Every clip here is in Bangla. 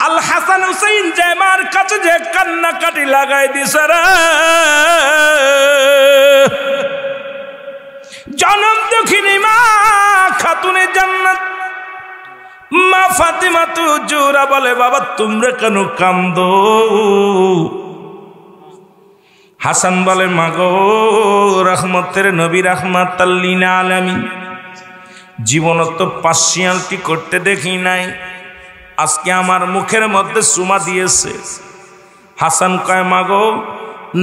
আল হাসান হুসাইন যে মার কাছে যে কান্নাকাটি লাগাই দিছে রে, জনম দুঃখিনী মা খাতুনে জান্নাত মা ফাতিমা তু জোরা বলে, বাবা তোমরা কেন কান্দো? হাসান বলে, মাগো রহমতের নবী রাহমাতাল লিল আলামিন জীবনত পার্সিয়ালিটি করতে দেখি নাই, আজকে আমার মুখের মধ্যে চুমা দিয়েছে। হাসান কয়, মাগো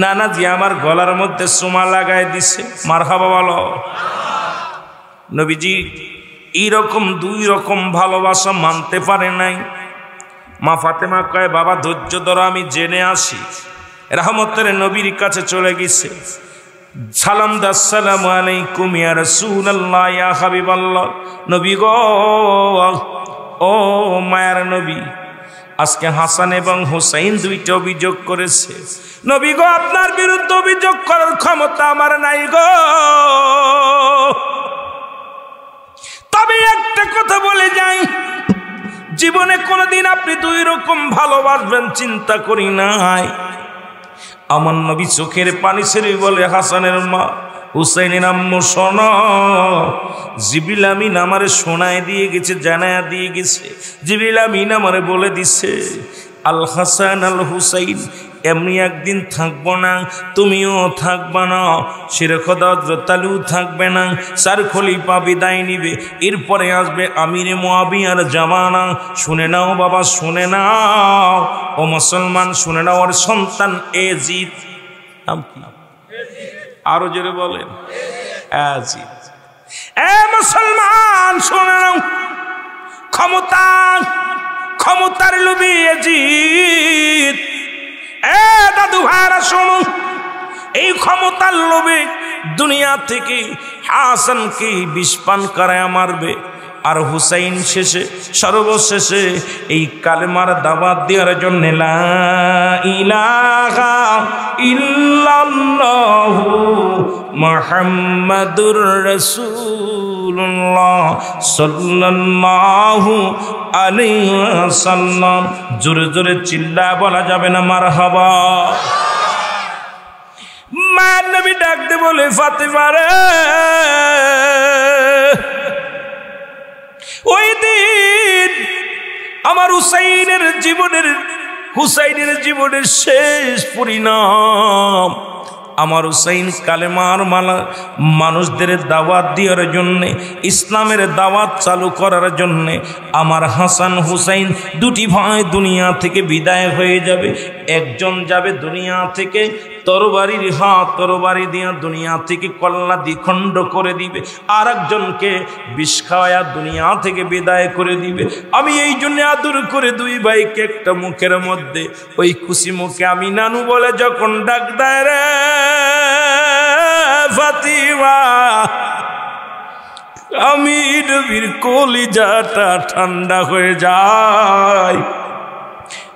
নানাজি আমার গলার মধ্যে চুমা লাগাই দিছে। মারহাবা বলো। নবীজি এইরকম দুই রকম ভালোবাসা মানতে পারে নাই। মা ফাতেমা কয়, বাবা ধৈর্য ধরো, আমি জেনে আসি। রহমতের নবীর কাছে চলে গেছে, সালাম দা, আসসালামু আলাইকুম ইয়া রাসূলুল্লাহ ইয়া হাবিবাল্লাহ। নবী গো, ও মায়ার নবী, আজকে হাসান এবং হুসাইন দুইটা অভিযোগ করেছে। নবী গো, আপনার বিরুদ্ধে অভিযোগ করার ক্ষমতা আমার নাই গো, তবে একটা কথা বলে যাই, জীবনে কোনোদিন আপনি দুই রকম ভালোবাসবেন চিন্তা করি নাই। আমার নবী চোখের পানি ছেড়ে বলে, হাসানের মা হুসাইনের আম্মু শোনো, জিবরিল আমিন আমারে শোনায় দিয়ে গেছে, জানায় দিয়ে গেছে। জিবরিল আমিন আমারে বলে দিছে, আল হাসান আল হুসাইন এমনি একদিন থাকবো না, তুমিও থাকবা না, শিরে খোদা হযরত আলীও থাকবে না, চার খলিফা বিদায় নিবে, এরপরে আসবে আমিরে মুআবিয়ার জামানা। শুনে নাও বাবা, শুনে নাও ও মুসলমান, শুনে নাও, ওর সন্তান এজিদ, নাম কি? আরো জোরে বলেন, এজিদ। এ মুসলমান শুনে নাও, ক্ষমতার লোভী এজিদ। এ দাদু ভাইরা শোনো, এই ক্ষমতার লোভে দুনিয়া থেকে হাসানকে বিষ পান করায় মারবে, আর হুসাইন শেষে সর্বশেষে এই কালেমার দাওয়াত দেওয়ার জন্য লা ইলাহা ইল্লাল্লাহু মুহাম্মাদুর রাসূলুল্লাহ সাল্লাল্লাহু আলাইহি ওয়াসাল্লাম। জোরে জোরে চিল্লা বলা যাবে না মারহাবা। মা নবী ডাক দে বলে, ফাতিমা রে, ওই দিন আমার হুসাইনের জীবনের শেষ পরিণাম, আমার হুসাইন কালেমার মালা মানুষদের দাওয়াত দেওয়ার জন্যে, ইসলামের দাওয়াত চালু করার জন্যে আমার হাসান হুসাইন দুটি ভাই দুনিয়া থেকে বিদায় হয়ে যাবে। একজন যাবে দুনিয়া থেকে তরবারি দিয়া দুনিয়া থেকে কল্লা দ্বিখণ্ড করে দিবে, আর একজনকে বিষ খাওয়ায়া দুনিয়া থেকে বিদায় করে দিবে। আমি এই জন্য আদর করে দুই ভাইকে একটা মুখের মধ্যে, ওই খুশি মুখে আমি নানু বলে যখন ডাক দেয়, রে ফাতিমা, আমি নবীর কলিজাটা ঠান্ডা হয়ে যায়।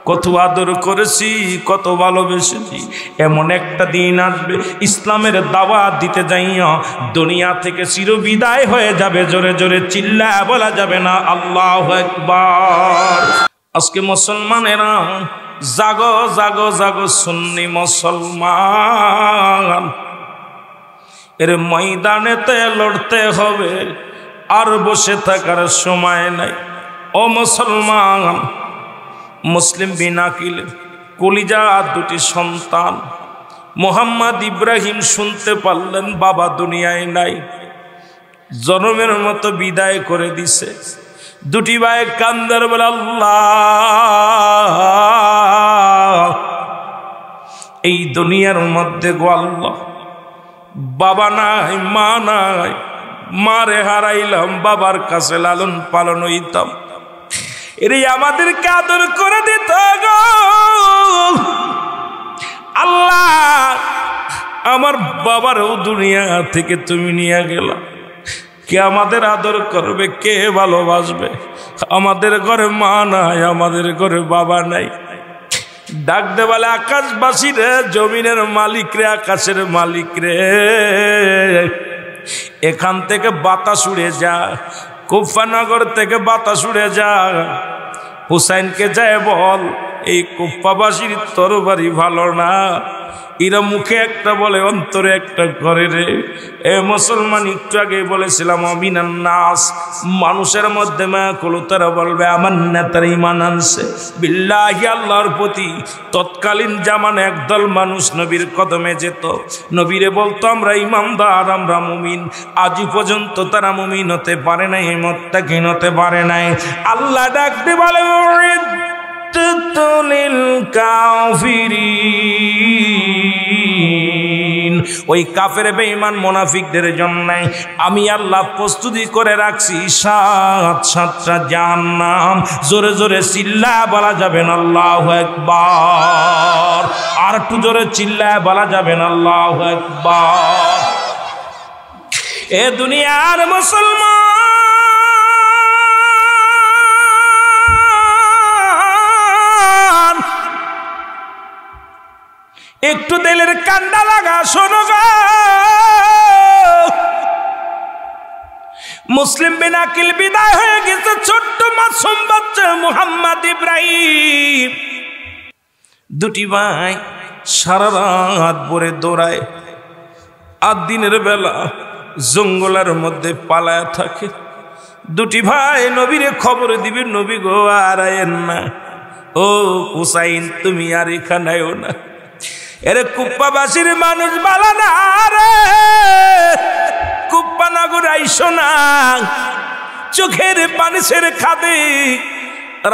কত আদর করেছি, কত ভালোবেসেছি। এমন একটা দিন আসবে ইসলামের দাওয়াত দিতে যাইয়া দুনিয়া থেকে চিরবিদায় হয়ে যাবে। জোরে জোরে চিল্লা বলা যাবে না আল্লাহু আকবার। আজকে মুসলমানেরা জাগো জাগো জাগো, সুন্নি মুসলমান, এর ময়দানেতে লড়তে হবে, আর বসে থাকার সময় নাই। ও মুসলমান, মুসলিম বিন আকিল কলিজা দুটি সন্তান, মোহাম্মদ ইব্রাহিম শুনতে পারলেন বাবা দুনিয়ায় নাই, জনমের মতো বিদায় করে দিছে। দুটি ভাই কান্দার বলে, আল্লাহ, এই দুনিয়ার মধ্যে গো আল্লাহ, বাবা নাই, মা নাই, মারে হারাইলাম, বাবার কাছে লালন পালন হইতাম, এরে আমাদেরকে আদর করে দিত গো আল্লাহ। আমার বাবারও দুনিয়া থেকে তুমি নিয়ে গেলা, কে আমাদের আদর করবে, কে ভালোবাসবে? আমাদের ঘরে মা নাই, আমাদের ঘরে বাবা নাই। ডাক দে বলে, আকাশবাসী রে, জমিনের মালিক রে, আকাশের মালিক রে, এখান থেকে বাতাস উড়ে যা, কুফানগর থেকে বাতাস উড়ে যা, হুসাইনকে যায় বল এই কুফাবাসীর তরবারি ভালো না, এরা মুখে একটা বলে অন্তরে একটা করে রে। এ মুসলমান, একটু আগে বলেছিলাম অমিনান নাস, মানুষের মধ্যে মায়াকুল, তারা বলবে আমার নেতার ঈমান আনছে বিল্লাহি, আল্লাহর প্রতি। তৎকালীন জামানে একদল মানুষ নবীর কদমে যেত, নবীরে বলতো আমরা ইমানদার, আমরা মুমিন। আজই পর্যন্ত তারা মুমিন হতে পারে নাই, মুত্তাকিন হতে পারে নাই। আল্লাহ ডাকতে বলে ওই কাফের বেঈমান মুনাফিকদের জন্য আমি আল্লাহ প্রস্তুতি করে রাখছি 7টা জাহান্নাম। জোরে জোরে চিল্লায় বলা যাবে না আল্লাহু আকবার, আর একটু জোরে চিল্লায় বলা যাবে না আল্লাহু আকবার। এ দুনিয়ার মুসলমান, একটু দিলের কান্ডা লাগা শোনো গো। মুসলিম বিন আকিল বিদায় হয়ে গেছে, ছোট্ট মাসুম বাচ্চা মুহাম্মদ ইব্রাহিম। দুটি ভাই সারা রাত ভরে দৌড়ায়, আর দিনের বেলা জঙ্গলের মধ্যে পালায় থাকে। দুটি ভাই নবীরে খবর দিবে, নবী গো আর আয়েন না, ও হুসাইন তুমি আর এখানেও না। এরে কুপ্পাবাসীর মানুষ বালা না রে, কুপ্পা নগর আইসো না, চোখের পানি ছেড়ে খাদে।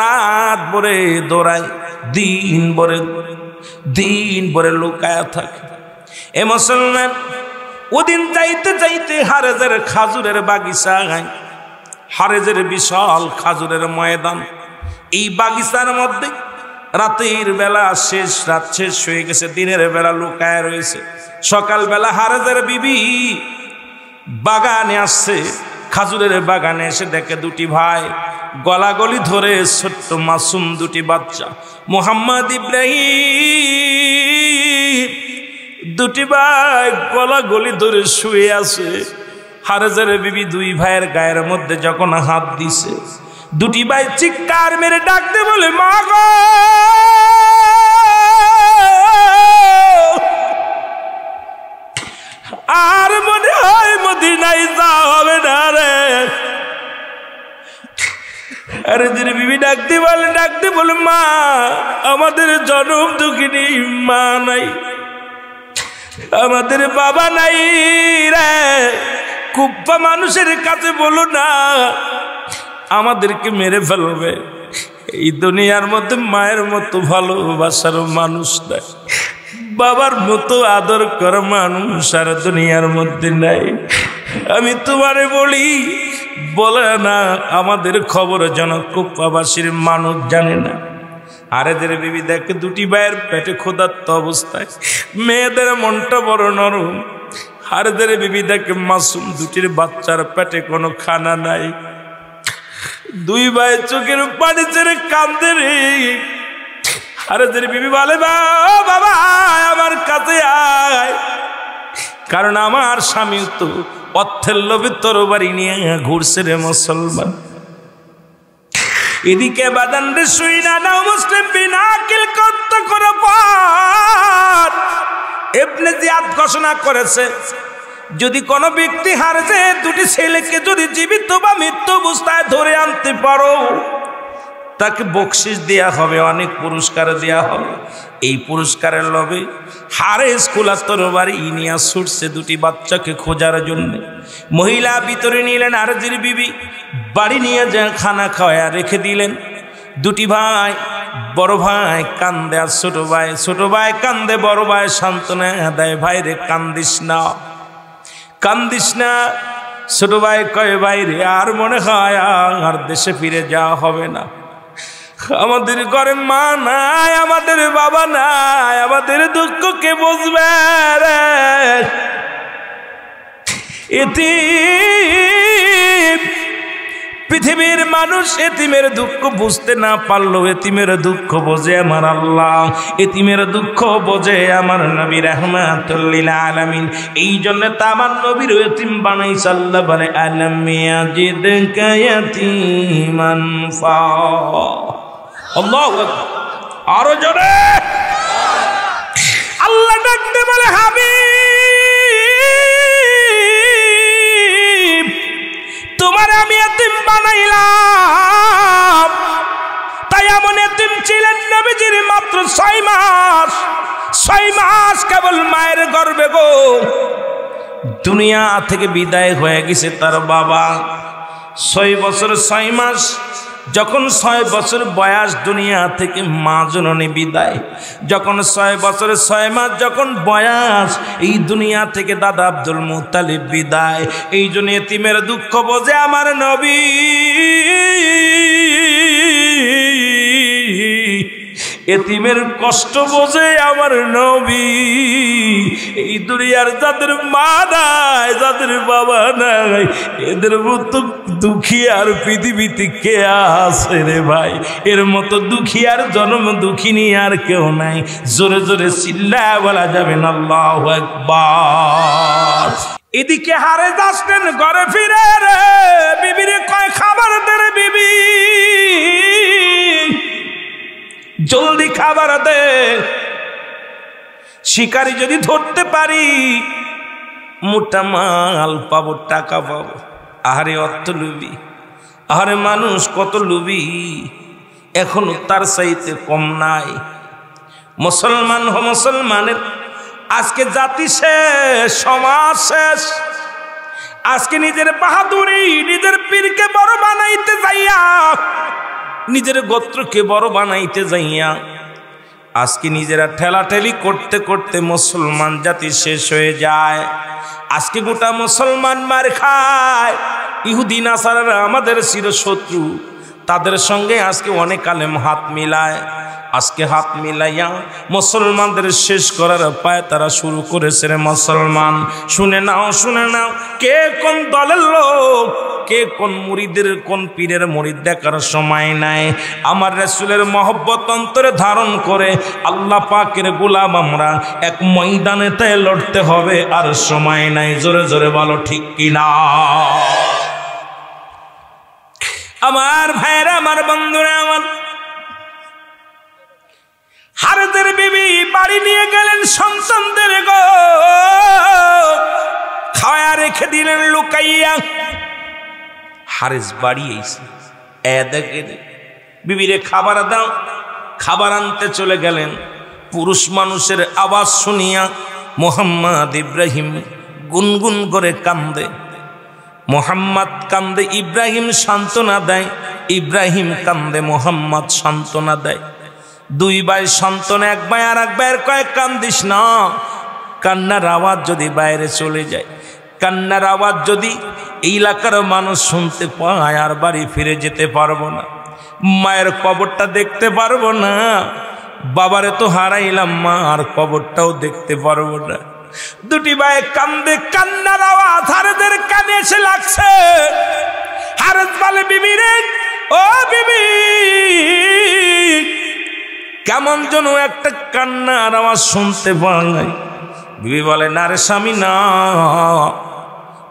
রাত ভরে দৌড়ায়, দিন ভরে লুকায়া থাকে। এ মুসলমান, ওদিন যাইতে যাইতে হারেজের খাজুরের বাগিচা, হারেজের বিশাল খাজুরের ময়দান। এই বাগিচার মধ্যে রাতের বেলা রাত শেষ হয়ে গেছে, দিনের বেলা লুকায় রয়েছে। সকালবেলা হারেজের বিবি বাগানে আসছে, খাজুরের বাগানে এসে দেখে দুটি ভাই গলাগলি ধরে, ছোট্ট মাসুম দুটি বাচ্চা মুহাম্মদ ইব্রাহিম, দুটি ভাই গলাগলি ধরে শুয়ে আছে। হারেজের বিবি দুই ভাইয়ের গায়ের মধ্যে যখন হাত দিছে, দুটি ভাই চিৎকার মেরে ডাকতে বলে মা গো, আর মনে হয় মদিনায় যাওয়া হবে না রে। আরে বিবি ডাকতে বলে মা, আমাদের জনম দুঃখিনী মা নাই, আমাদের বাবা নাই রে। কুপ্পা মানুষের কাছে বলো না, আমাদেরকে মেরে ফেলবে। এই দুনিয়ার মধ্যে মায়ের মতো ভালোবাসার মানুষ নাই, বাবার মতো আদর কর মানুষ আর দুনিয়ার মধ্যে নাই। আমি তোমারে বলি, বলে না আমাদের খবর যেন কুপ্পাবাসীর মানুষ জানে না। আরেদের বিবি দেখে দুটি ভাইয়ের পেটে ক্ষুধার্ত অবস্থায়, মেয়েদের মনটা বড় নরম। আরেদের বিবি দেখে মাসুম দুটির বাচ্চার পেটে কোনো খানা নাই। দুই ভাই চোখের পানি ছেড়ে কান্দে রে। আরেদের বিবি বলে বাবা আমার কাছে আয়, কারণ আমার স্বামী তো অর্থের লোভে তরবারি নিয়ে ঘুরছে রে মুসলমান। এদিকে বাদান রে শুই না নাও মুসলিম বিন আকিল কর্ত করে পর ইবনে জিয়াদ ঘোষণা করেছে, যদি কোনো ব্যক্তি হারজে দুটি ছেলেকে যদি জীবিত বা মৃত্যু অবস্থায় ধরে আনতে পারো, তাকে বকশিশ দেয়া হবে, অনেক পুরস্কার দেয়া হবে। এই পুরস্কারের লোভে হারেস খোলা তরবারি নিয়ে ছুটছে দুটি বাচ্চাকে খোঁজার জন্য। মহিলা ভিতরে নিলেন, হারেজের বিবি বাড়ি নিয়ে যা খানা খাওয়া রেখে দিলেন। দুটি ভাই, বড় ভাই কান্দে আর ছোট ভাই কান্দে, বড় ভাই সান্ত্বনা দেয়, ভাই রে কান্দিস না। ছোট ভাই কয় ভাই রে, আর মনে হয় আর দেশে ফিরে যাওয়া হবে না। আমাদের ঘরে মা নাই, আমাদের বাবা নাই, আমাদের দুঃখ কে বুঝবে রে। এতিম পৃথিবীর মানুষ এতিমের দুঃখ বুঝতে না পারলেও এতিমের দুঃখ বোঝে আমার আল্লাহ, এতিমের দুঃখ বোঝে আমার নবী রাহমাতুল লিল আলামিন। এই জন্য তা আমার নবীর এতিম বানাইছে আল্লাহ বলে আলাম ইয়াজিদকা ইয়াতীমান ফা। আল্লাহু আকবার, আরো জোরে। আল্লাহ ডাকতে বলে হাবিব তোমার আমি এতিম বানাইলাম, তাই এমন এতিম ছিলেন নবীজির মাত্র 6 মাস। 6 মাস কেবল মায়ের গর্ভে গো দুনিয়া থেকে বিদায় হয়ে গেছে তার বাবা। 6 বছর 6 মাস যখন 6 বছর বয়স দুনিয়া থেকে মা জননী বিদায়, যখন 6 বছর 6 মাস যখন বয়স এই দুনিয়া থেকে দাদা আব্দুল মুত্তালিব বিদায়। এই জন্য এতিমের দুঃখ বোঝে আমার নবী, এতিমের কষ্ট বোঝে আমার নবী। এই দুনিয়ার যাদের মা নাই, যাদের বাবা নাই, এদের মতো দুঃখী আর পৃথিবীতে কে আছে রে ভাই? এর মতো দুঃখী আর জন্ম দুঃখিনী আর কেউ নাই। জোরে জোরে চিল্লায় বলা যাবে না আল্লাহু আকবার। এদিকে হারেস আসলেন ঘরে ফিরে রে, বিবিরে কয় খাবার দে রে বিবি, জলদি খাবার দে, শিকারি যদি ধরতে পারি মোটা মাল পাবো, টাকা পাবো। আহারে অর্থ লুবি, আহারে মানুষ কত লুবি, এখনো তার চাইতে কম নাই। মুসলমান মুসলমানের আজকে জাতি শেষ, সমাজ শেষ। আজকে নিজের বাহাদুরি, নিজের পীরকে বড় বানাইতে যাইয়া, নিজের গোত্রকে বড় বানাইতে যাইয়া আজকে নিজেরা ঠেলাঠেলি করতে করতে মুসলমান জাতি শেষ হয়ে যায়। আজকে গোটা মুসলমান মার খায়। ইহুদি নাসারারা আমাদের চিরশত্রু, তাদের সঙ্গে আজকে অনেক আলেম হাত মিলায়। আজকে হাত মিলাইয়া মুসলমানদের শেষ করার পায় তারা শুরু করেছে রে মুসলমান। শুনে নাও, শুনে নাও, কে কোন দলের লোক, কে কোন মুরিদের, কোন পীরের মুরিদ দেখার সময় নাই। আমার রাসূলের মহব্বত অন্তরে ধারণ করে আল্লাহ পাকের গোলাম আমরা এক ময়দানেতে লড়তে হবে, আর সময় নাই। জোরে জোরে বলো ঠিক কিনা? আমার ভাইরা, আমার বন্ধুরা, আমার হারেসের বিবি বাড়ি নিয়ে গেলেন সন্তানদের গো, খাওয়া রেখে দিলেন লুকাইয়া। হারেস বাড়ি এসে দেখে বিবিরে খাবার দাও, খাবার আনতে চলে গেলেন। পুরুষ মানুষের আওয়াজ শুনিয়া মোহাম্মদ ইব্রাহিম গুনগুন করে কান্দে। মোহাম্মদ কান্দে, ইব্রাহিম সান্ত্বনা দেয়। ইব্রাহিম কান্দে, মোহাম্মদ সান্ত্বনা দেয়। দুই ভাই সন্তান, এক ভাই আর এক ভাইয়ের কয়েক কান্দিস না। কান্নার আওয়াজ যদি বাইরে চলে যায়, কান্নার আওয়াজ যদি এই এলাকার মানুষ শুনতে পায়, আর বাড়ি ফিরে যেতে পারবো না, মায়ের কবরটা দেখতে পারবো না। বাবারে তো হারাইলাম, মা আর কবরটাও দেখতে পারবো না। দুটি ভাই কান্দে, কান্নার আওয়াজ হারেদের কানে এসে লাগছে। হারেস বলে বিবি রে, ও বিবি, কেমন যেন একটা কান্নার আওয়াজ শুনতে পাই। বিবি বলে না রে স্বামী না,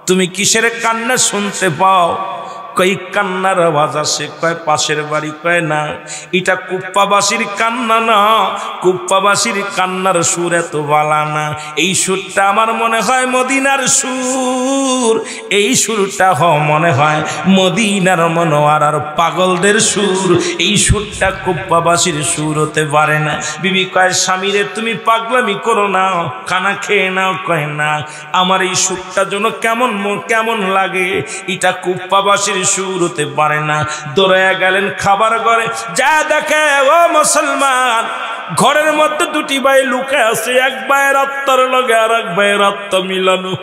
তুমি কিসের কান্না শুনতে পাও? কই কান্নার আওয়াজ আসে, কয় পাশের বাড়ি, কয় না এটা কুপ্পাবাসীর কান্না না, কুপ্পাবাসীর কান্নার সুর এত বালা না। এই সুরটা আমার মনে হয় মদিনার সুর, এই সুরটা মনে হয় মদিনার মনোয়ার আর পাগলদের সুর। এই সুরটা কুপ্পাবাসীর সুর হতে পারে না। বিবি কয় স্বামীরে তুমি পাগলামি করো না, খানা খেয়ে নাও। কয় না, আমার এই সুরটা যেন কেমন কেমন লাগে, এটা কুপ্পাবাসীর সুর হতে পারে না। দৌড়াইয়া গেলেন খাবার ঘরে, যা দেখে ও মুসলমান, ঘরের মধ্যে দুটি ভাই লুকে আছে। এক ভাইয়ের আত্মার লগে আর এক ভাইয়ের আত্মা মিলানো।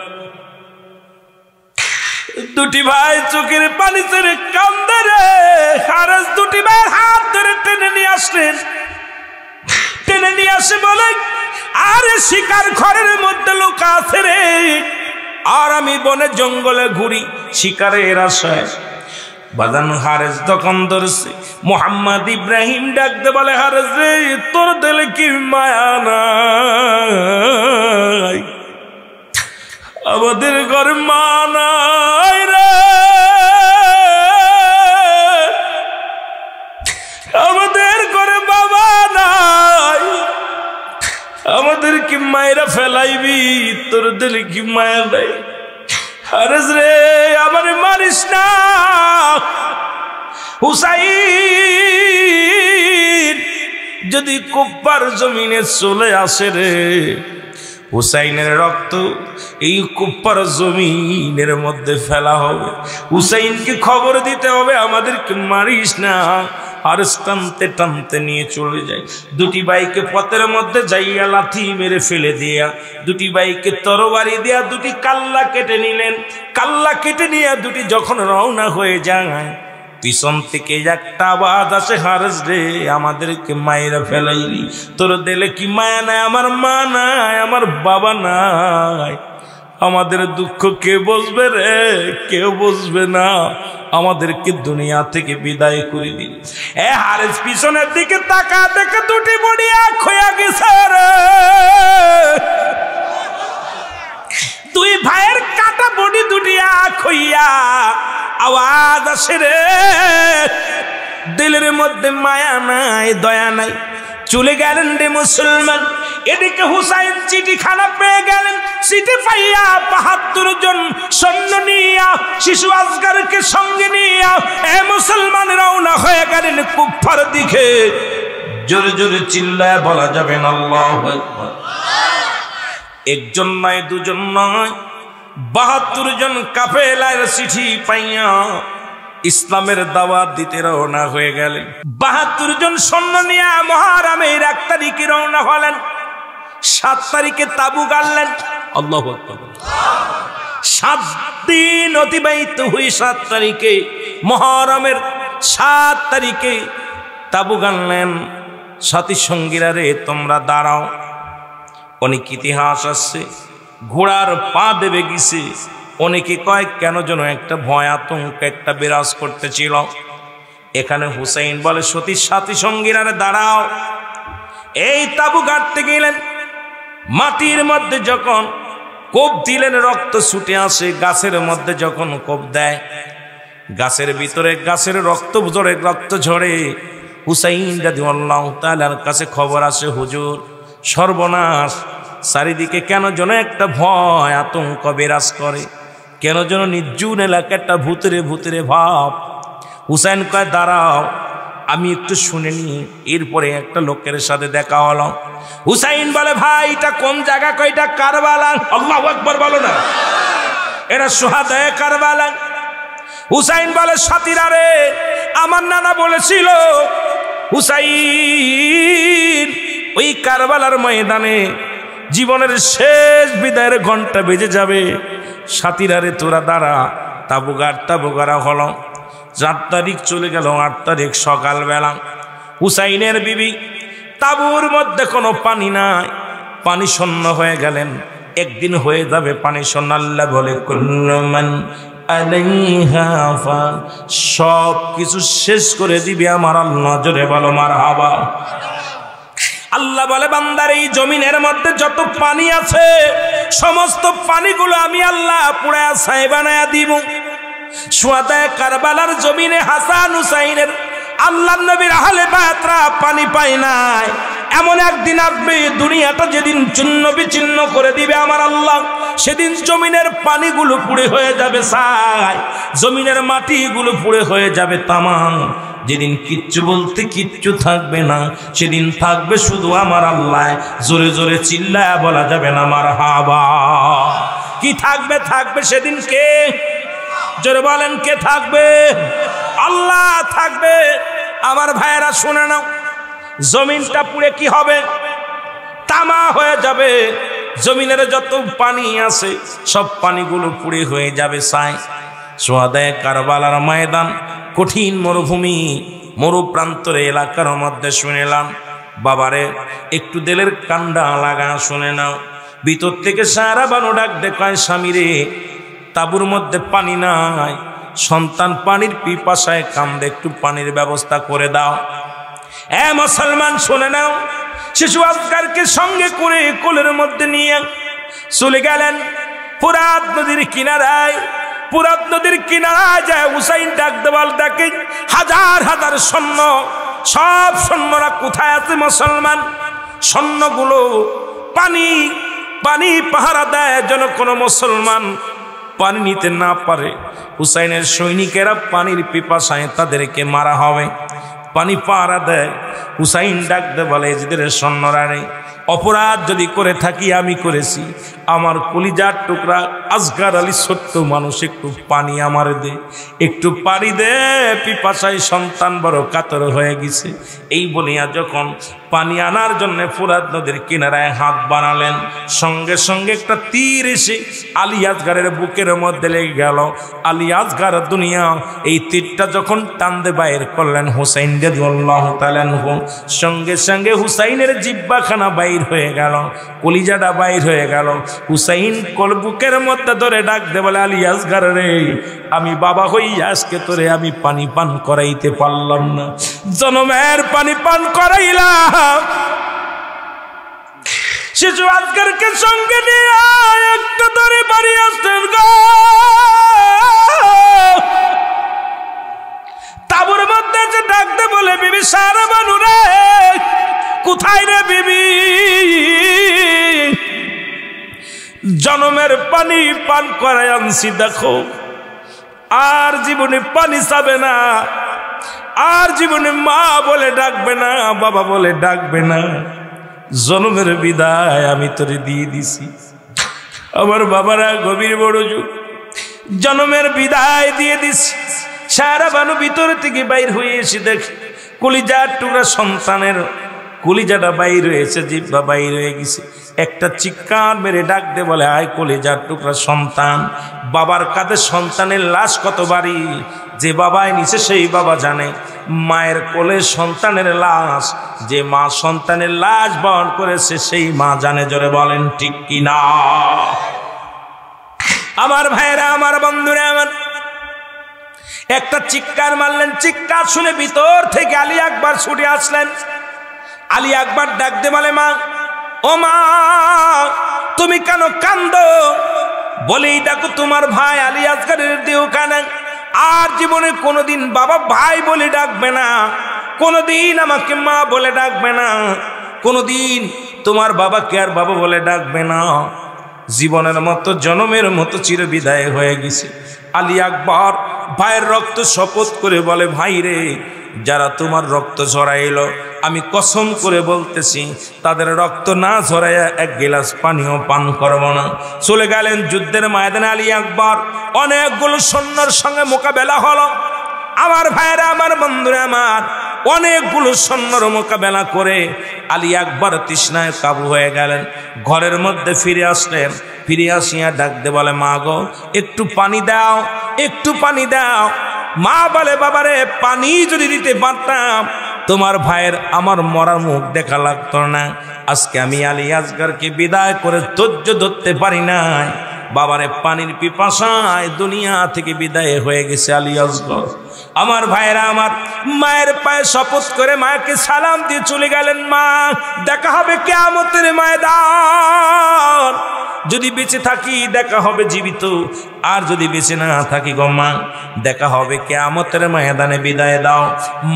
দুটি ভাই চোখের পানি ছেড়ে কান্দে রে। হারেস দুটি ভাইয়ের হাত ধরে টেনে নিয়ে আসলেন। টেনে নিয়ে আসে বলে, আরে শিকার ঘরের মধ্যে লুকা আছে রে, আর আমি বনে জঙ্গলে ঘুরি শিকারের আশায়। বাজান হারেস তখন ধরছে। মোহাম্মদ ইব্রাহিম ডাকতে বলে, হারেস রে, তোর দিলে কি মায়া নাই? আমাদের ঘরে মা নাই রে, আমাদের কি মায়েরা ফেলাইবি, তোর দিলে কি মায়া নাই? হারেস রে আমারে মারিস না। হুসাইন যদি কুফার জমিনে চলে আসে রে, হুসাইনের রক্ত এই কুফার জমিনের মধ্যে ফেলা হবে। হুসাইনকে খবর দিতে হবে আমাদেরকে মারিস না। আর টানতে টানতে নিয়ে চলে যায়। দুটি ভাইকে পথের মধ্যে যাইয়া লাথি মেরে ফেলে দিয়া, দুটি ভাইকে তরবারি দিয়া দুটি কাল্লা কেটে নিলেন। কাল্লা কেটে নিয়ে দুটি যখন রওনা হয়ে যায়, পিছন থেকে একটা আওয়াজ আসে, হারেস রে আমাদেরকে মায়েরা ফেলাইলি, তোর দিলে কি মায়া নাই? আমার মা নাই, আমার বাবা নাই, আমাদের দুঃখ কে বুঝবে রে? কেউ বুঝবে না। আমাদেরকে দুনিয়া থেকে বিদায় করে দিল। এ হারেস পিছনের দিকে তাকা, দেখে দুটি বডি এক হয়ে গেছে রে। দুই ভাইয়ের কাটা বডি দুটি এক হইয়া আওয়াজ আসে রে, দিলের মধ্যে মায়া নাই, দয়া নাই। চলে গেলেন রে মুসলমান। এদিকে হুসাইন চিঠিখানা পেয়ে গেলেন। চিঠি পাইয়া ৭২ জন সৈন্য নিয়া, শিশু আসগারকে সঙ্গে নিয়া এ মুসলমান রওনা হয়ে গেলেন কুফার দিকে। জোরে জোরে চিল্লায় বলা যাবে না আল্লাহু আকবার। একজন নয়, দুজন নয়, ৭২ জন কাফেলার চিঠি পাইয়া ইসলামের দাওয়াত দিতে রওনা হয়ে গেলেন। ৭২ জন সৈন্য নিয়ে মুহররমের ১ তারিখে রওনা হলেন। ৭ তারিখে তাবু গাড়লেন। আল্লাহু আকবার। ৭ দিন অতিবাহিত হয়ে ৭ তারিখে মুহররমের ৭ তারিখে তাবু গাড়লেন। সাথী সঙ্গীরা রে তোমরা দাঁড়াও। অনেক ইতিহাস আসছে, ঘোড়ার পা দেবে গেছে। অনেকে কয় কেন যেন একটা ভয় আতঙ্ক একটা বিরাজ করতেছিল। এখানে হুসাইন বলে সতীর সাথী সঙ্গীরা দাঁড়াও। এই তাবু গাড়তে গেলেন। মাটির মধ্যে যখন কোপ দিলেন রক্ত ছুটে আসে। গাছের মধ্যে যখন কোপ দেয়, গাছের ভিতরে গাছের রক্ত ঝরে, রক্ত ঝরে। হুসাইন রাদিয়াল্লাহু তাআলার কাছে খবর আসে, হুজুর সর্বনাশ, চারিদিকে কেন যেন একটা ভয় আতঙ্ক বিরাজ করে, কেন যেন নির্জুন এলাকা একটা ভূতেরে ভূতেরে ভাব। হুসাইন কয় দাঁড়াও, আমি একটু শুনে নি। এরপরে একটা লোকের সাথে দেখা হলো। হুসাইন বলে ভাই এটা কোন জায়গা? কয় এটা কারবালা। আল্লাহু আকবার বলো না, এরা সুহাদায়ে কারবালা। হুসাইন বলে সাথীরা রে, আমার নানা বলেছিল হুসাইন ওই কারবালার ময়দানে জীবনের শেষ বিদায়ের ঘন্টা বেজে যাবে। সাথীরা রে তোরা দাঁড়া। তাবু গাড়া হলো। ৪ তারিখ চলে গেল। ৮ তারিখ সকালবেলা হুসাইনের বিবি তাবুর মধ্যে কোনো পানি নাই, পানি শূন্য হয়ে গেলেন। একদিন হয়ে যাবে পানি শূন্য। আল্লাহ বলে কুল্লু মান আলাইহা ফান, সব কিছু শেষ করে দিবে আমার আল্লাহ। জোরে বলো মারহাবা। আল্লাহ বলে বান্দার এই জমিনের মধ্যে যত পানি আছে সমস্ত পানিগুলো আমি আল্লাহ পুড়ায়া ছাই বানায়া দিব। সুহাদায়ে কারবালার জমিনে হাসান হুসাইনের আল্লাহর নবীর আহলে বায়াতরা পানি পায় নাই। এমন একদিন আসবে দুনিয়াটা যেদিন চূর্ণ বিচ্ছিন্ন করে দিবে আমার আল্লাহ। সেদিন জমিনের পানিগুলো পুড়ে হয়ে যাবে ছাই, জমিনের মাটিগুলো পুড়ে হয়ে যাবে তামাম। যেদিন কিচ্ছু বলতে কিচ্ছু থাকবে না, সেদিন থাকবে শুধু আমার আল্লাহ। জোরে জোরে চিল্লায়া বলা যাবে না মারহাবা। কি থাকবে? থাকবে সেদিন কে? জোরে বলেন কে থাকবে? আল্লাহ থাকবে। আমার ভাইয়েরা শুনে নাও, জমিনটা পুড়ে কি হবে? তামা হয়ে যাবে। জমিনের যত পানি আছে সব পানিগুলো পুড়ে হয়ে যাবে ছাই। সুহাদায়ে কারবালার ময়দান কঠিন মরুভূমি, মরুপ্রান্তরে এলাকার মধ্যে শুনেলাম। বাবারে একটু দিলের কান্ডা লাগা শুনে নাও। ভিতর থেকে সারা বানু ডাক দেখায়, স্বামী রে তাবুর মধ্যে পানি নাই, সন্তান পানির পিপাসায় কান্দে, একটু পানির ব্যবস্থা করে দাও। এ মুসলমান শুনে নাও, শিশু আসগারকে সঙ্গে করে কোলের মধ্যে নিয়ে চলে গেলেন ফুরাত নদীর কিনারায়। ফুরাত নদীর কিনারায় যায় হুসাইন ডাক দেওয়াল ডাকে, হাজার হাজার সৈন্য, সব সৈন্যরা কোথায় আছে মুসলমান? সৈন্যগুলো পানি পানি পাহারা দেয় যেন কোনো মুসলমান পানি নিতে না পারে। হুসাইনের সৈনিকেরা পানির পিপাসায় তাদেরকে মারা হবে, পানি পাহারা দেয়। হুসাইন ডাকতে বলে, এজিদের সৈন্যরা নেই, অপরাধ যদি করে থাকি আমি করেছি, আমার কলিজার টুকরা আসগার আলী ছোট্ট মানুষ, একটু পানি আমার দে, একটু পানি দে, পিপাসায় সন্তান বড় কাতর হয়ে গেছে। এই বলিয়া যখন পানি আনার জন্য ফুরাত নদীর কিনারায় হাত বানালেন, সঙ্গে সঙ্গে একটা তীর এসে আলী আসগারের বুকের মধ্যে লেগে গেল। আলী আসগার দুনিয়া এই তীরটা যখন টানতে বাইর করলেন হুসাইন রাদিয়াল্লাহু তাআলা আনহু, সঙ্গে সঙ্গে হুসাইনের জিহ্বাখানা বাইর হয়ে গেল, কলিজাটা বাইর হয়ে গেল। হুসাইন বুকের মধ্যে ধরে ডাক দে বলে, আলী আসগার রে, আমি বাবা হই আজকে তোরে আমি পানি পান করাইতে পারলাম না, জনমের পানি পান করাইলাম। শিশু আসগারকে সঙ্গে নিয়ে একটা ধরে বাড়ি আসতেন গো, তাবুর মধ্যে যে ডাক দে বলে, বিবি সারা বানু রে, কোথায় রে বিবি? জনমের পানি পান করায় আনছি, দেখো আর জীবনে পানি চাবে না, আর জীবনে মা বলে ডাকবে না, বাবা বলে ডাকবে না, জনমের বিদায় আমি তোরে দিয়ে দিছি। আমার বাবারা গভীর বড় যুগ, জনমের বিদায় দিয়ে দিছি। সারা বানু ভিতর থেকে বাইর হয়ে এসে দেখে কলিজার টুকরা সন্তানের কলিজাটা বাইর হয়েছে, জিহ্বা বাইর হয়ে গেছে। একটা চিৎকার মেরে ডাক দে বলে, আয় কলিজার টুকরা সন্তান, বাবার কাঁধে সন্তানের লাশ কত বাড়ি, যে বাবায় নিচে সেই বাবা জানে। মায়ের কোলে সন্তানের লাশ, যে মা সন্তানের লাশ বহন করেছে সেই মা জানে। জোরে বলেন ঠিক কিনা? আমার ভাইরা, আমার বন্ধুরা, আমার একটা চিৎকার মারলেন। চিৎকার শুনে ভিতর থেকে আলী আকবর ছুটে আসলেন। আলী আকবর ডাক দে বলে, মা, ও মা, তুমি কেন কান্দো? বলেই ডাকো তোমার ভাই আলী আসগারের দেহ কানে, আর জীবনে কোনোদিন বাবা ভাই বলে ডাকবে না, কোনোদিন আমাকে মা বলে ডাকবে না, কোনোদিন তোমার বাবাকে আর বাবা বলে ডাকবে না। জীবনের মতো জনমের মতো চিরবিদায় হয়ে গেছে। আলী আকবর ভাইয়ের রক্ত শপথ করে বলে, ভাই রে, যারা তোমার রক্ত ঝরাইল, আমি কসম করে বলতেছি তাদের রক্ত না ঝরাইয়া এক গিলাস পানিও পান করব না। চলে গেলেন যুদ্ধের ময়দানে আলী আকবর। অনেকগুলো সৈন্যর সঙ্গে মোকাবেলা হলো। আমার ভাইয়েরা, আমার বন্ধুরা, আমার অনেকগুলো সৈন্যর মোকাবেলা করে আলী আকবর তৃষ্ণায় কাবু হয়ে গেলেন। ঘরের মধ্যে ফিরে আসলেন। ফিরে আসিয়া ডাক দে বলে, মা গো, একটু পানি দাও, একটু পানি দাও। মা বলে, বাবারে, পানি যদি দিতে পারতাম তোমার ভাইয়ের আমার মরার মুখ দেখা লাগতো না। আজকে আমি আলী আসগারকে বিদায় করে ধৈর্য ধরতে পারি নাই। বাবারে, পানির পিপাসায় দুনিয়া থেকে বিদায় হয়ে গেছে আলী আসগার। আমার ভাইয়েরা, আমার মায়ের পায়ে শপথ করে মাকে সালাম দিয়ে চলে গেলেন। মা, দেখা হবে কিয়ামতের ময়দান। যদি বেঁচে থাকি দেখা হবে জীবিত, আর যদি বেঁচে না থাকি গো মা, দেখা হবে কিয়ামতের ময়দানে। বিদায় দাও।